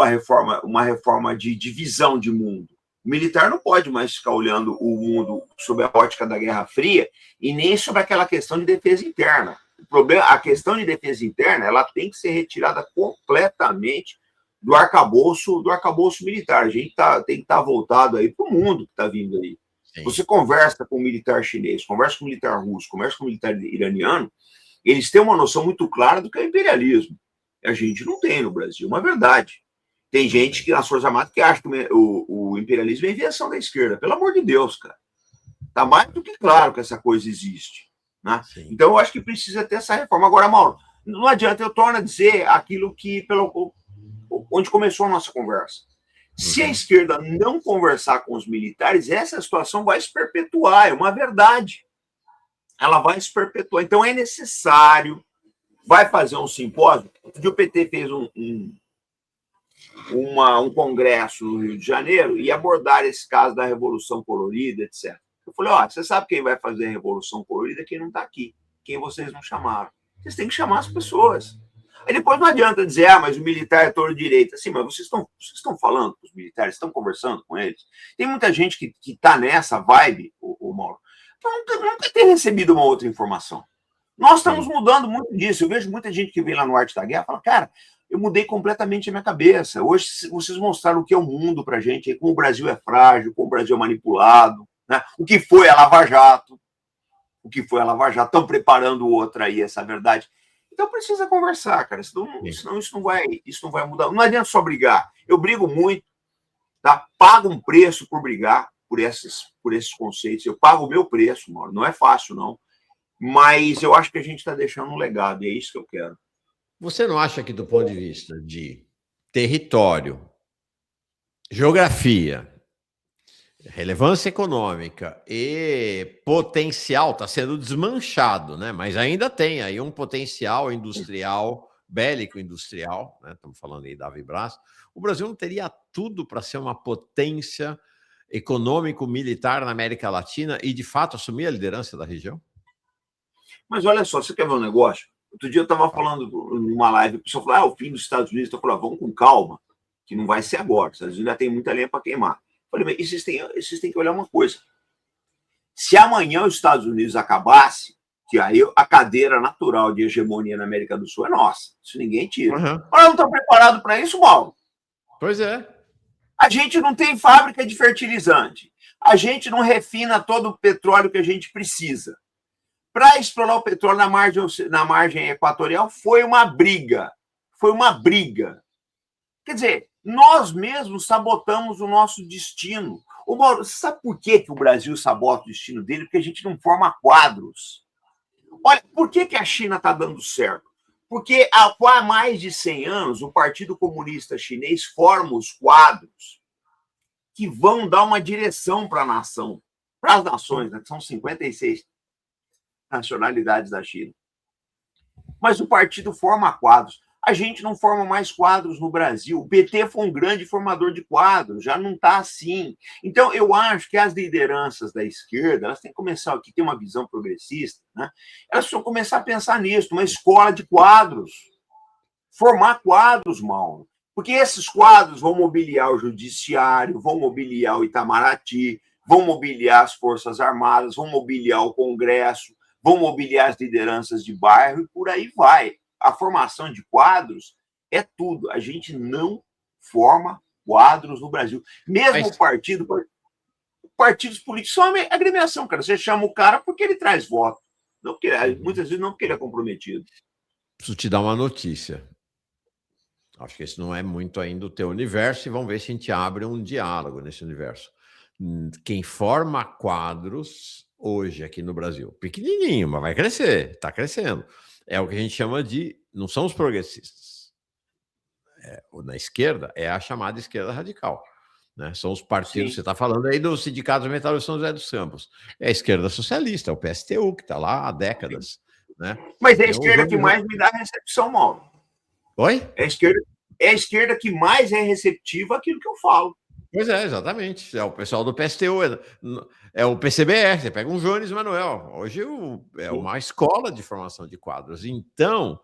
uma reforma de visão de mundo. O militar não pode mais ficar olhando o mundo sob a ótica da Guerra Fria e nem sobre aquela questão de defesa interna. A questão de defesa interna, ela tem que ser retirada completamente do arcabouço militar. A gente tem que estar voltado aí para o mundo que está vindo aí. Sim. Você conversa com o militar chinês, conversa com o militar russo, conversa com o militar iraniano, eles têm uma noção muito clara do que é imperialismo. A gente não tem no Brasil, uma verdade. Tem gente que nas Forças Armadas que acha que o imperialismo é invenção da esquerda. Pelo amor de Deus, cara. Está mais do que claro que essa coisa existe. Né? Então, eu acho que precisa ter essa reforma. Agora, Mauro, não adianta, eu torno a dizer aquilo que onde começou a nossa conversa. Se a esquerda não conversar com os militares, essa situação vai se perpetuar, é uma verdade. Ela vai se perpetuar. Então, é necessário, vai fazer um simpósio. O PT fez um congresso no Rio de Janeiro e abordar esse caso da Revolução Colorida, etc. Eu falei, você sabe quem vai fazer a Revolução Colorida? Quem não está aqui. Quem vocês não chamaram. Vocês têm que chamar as pessoas. Aí depois não adianta dizer, mas o militar é todo direita. Sim, mas vocês estão falando com os militares, estão conversando com eles. Tem muita gente que está nessa vibe, o Mauro, nunca ter recebido uma outra informação. Nós estamos mudando muito disso. Eu vejo muita gente que vem lá no Arte da Guerra e fala, cara, eu mudei completamente a minha cabeça. Hoje vocês mostraram o que é o mundo pra gente, como o Brasil é frágil, como o Brasil é manipulado, né? O que foi a Lava Jato. Estão preparando outra aí, essa verdade. Então precisa conversar, cara. Senão isso não vai mudar. Não adianta só brigar. Eu brigo muito, tá? Pago um preço por brigar por esses conceitos. Eu pago o meu preço, Mauro. Não é fácil, não. Mas eu acho que a gente está deixando um legado, e é isso que eu quero. Você não acha que, do ponto de vista de território, geografia, relevância econômica e potencial, está sendo desmanchado, né? Mas ainda tem aí um potencial industrial, bélico-industrial, né? Estamos falando aí da Vibraz. O Brasil não teria tudo para ser uma potência econômico-militar na América Latina e, de fato, assumir a liderança da região? Mas olha só, você quer ver um negócio? Outro dia eu estava falando numa live, o pessoal falou, o fim dos Estados Unidos. Eu falei, vamos com calma, que não vai ser agora. Os Estados Unidos ainda tem muita lenha para queimar. Eu falei, mas vocês têm que olhar uma coisa. Se amanhã os Estados Unidos acabasse, que aí a cadeira natural de hegemonia na América do Sul é nossa. Isso ninguém tira. Uhum. Nós não estamos preparados para isso, Mauro? Pois é. A gente não tem fábrica de fertilizante. A gente não refina todo o petróleo que a gente precisa. Para explorar o petróleo na margem equatorial foi uma briga. Foi uma briga. Quer dizer, nós mesmos sabotamos o nosso destino. Ô, Mauro, você sabe por que o Brasil sabota o destino dele? Porque a gente não forma quadros. Olha, por que a China está dando certo? Porque há mais de 100 anos o Partido Comunista Chinês forma os quadros que vão dar uma direção para a nação, para as nações, né, que são 56 nacionalidades da China. Mas o partido forma quadros. A gente não forma mais quadros no Brasil. O PT foi um grande formador de quadros, já não está assim. Então, eu acho que as lideranças da esquerda, elas têm que começar, aqui tem uma visão progressista, né? Elas precisam começar a pensar nisso, uma escola de quadros. Formar quadros, Mauro. Porque esses quadros vão mobiliar o judiciário, vão mobiliar o Itamaraty, vão mobiliar as Forças Armadas, vão mobiliar o Congresso, vão mobiliar as lideranças de bairro e por aí vai. A formação de quadros é tudo. A gente não forma quadros no Brasil. Mesmo partidos políticos são uma agremiação, cara. Você chama o cara porque ele traz voto. Não porque, muitas vezes não porque ele é comprometido. Preciso te dar uma notícia. Acho que esse não é muito ainda o teu universo e vamos ver se a gente abre um diálogo nesse universo. Quem forma quadros hoje aqui no Brasil, pequenininho, mas vai crescer, está crescendo. É o que a gente chama de... Não são os progressistas. Na esquerda, é a chamada esquerda radical. Né? São os partidos... Sim. Você está falando aí do Sindicato Metalúrgico São José dos Campos. É a esquerda socialista, é o PSTU, que está lá há décadas. Né? Mas é a esquerda que mais me dá recepção, Mauro. Oi? É a esquerda que mais é receptiva àquilo que eu falo. Pois é, exatamente. É o pessoal do PSTU, é o PCBR. Você pega um Jones Manuel. Hoje é uma escola de formação de quadros. Então,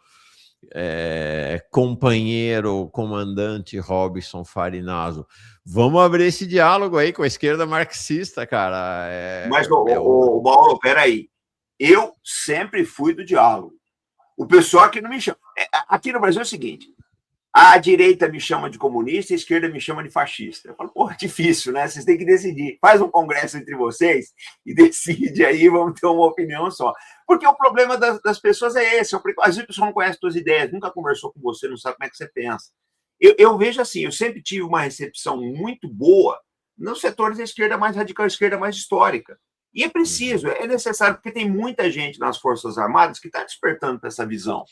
companheiro, comandante Robson Farinaso, vamos abrir esse diálogo aí com a esquerda marxista, cara. Mas, Mauro, peraí. Eu sempre fui do diálogo. O pessoal aqui não me chama. Aqui no Brasil é o seguinte: a direita me chama de comunista, a esquerda me chama de fascista. Eu falo, porra, difícil, né? Vocês têm que decidir. Faz um congresso entre vocês e decide aí, vamos ter uma opinião só. Porque o problema das pessoas é esse. Às vezes a pessoa não conhece suas ideias, nunca conversou com você, não sabe como é que você pensa. Eu vejo assim, eu sempre tive uma recepção muito boa nos setores da esquerda mais radical, esquerda mais histórica. E é preciso, é necessário, porque tem muita gente nas Forças Armadas que está despertando para essa visão.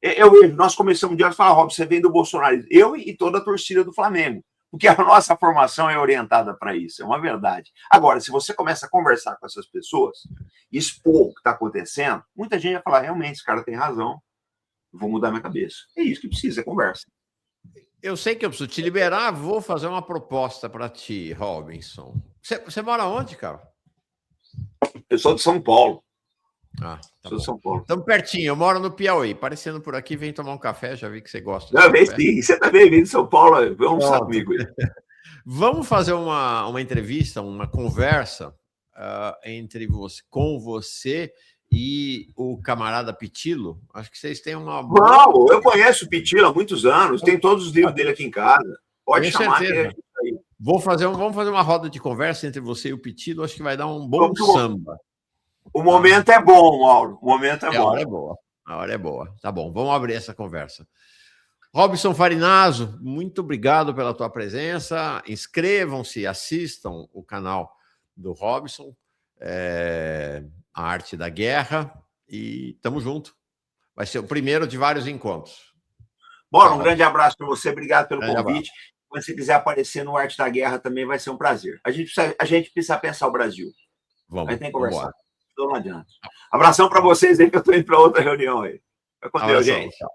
Eu vejo, nós começamos um dia a falar, Rob, você vem do Bolsonaro. Eu e toda a torcida do Flamengo. Porque a nossa formação é orientada para isso, é uma verdade. Agora, se você começa a conversar com essas pessoas, expor o que está acontecendo, muita gente vai falar, realmente, esse cara tem razão, vou mudar minha cabeça. É isso que precisa, é conversa. Eu sei que eu preciso te liberar, vou fazer uma proposta para ti, Robinson. Você mora onde, cara? Eu sou de São Paulo. Tá São Paulo. Estamos pertinho, eu moro no Piauí. Parecendo por aqui, vem tomar um café, já vi que você gosta. Não, vem sim, você também vem de São Paulo, vamos almoçar comigo. Vamos fazer uma entrevista, uma conversa com você e o camarada Pitilo. Acho que vocês têm uma... Não, eu conheço o Pitilo há muitos anos, tem todos os livros dele aqui em casa. Pode chamar certeza. Aí. Vamos fazer uma roda de conversa entre você e o Pitilo, acho que vai dar um bom samba. O momento é bom, Mauro. O momento é bom. A hora é boa. A hora é boa. Tá bom, vamos abrir essa conversa. Robson Farinaso, muito obrigado pela tua presença. Inscrevam-se, assistam o canal do Robson, A Arte da Guerra, e tamo junto. Vai ser o primeiro de vários encontros. Bom, um grande abraço para você, obrigado pelo convite. Quando você quiser aparecer no Arte da Guerra também vai ser um prazer. A gente precisa pensar o Brasil. Vamos. Aí tem que conversar. Não adianta. Abração para vocês aí, que eu estou indo para outra reunião aí. Vai com Deus, gente. Tchau.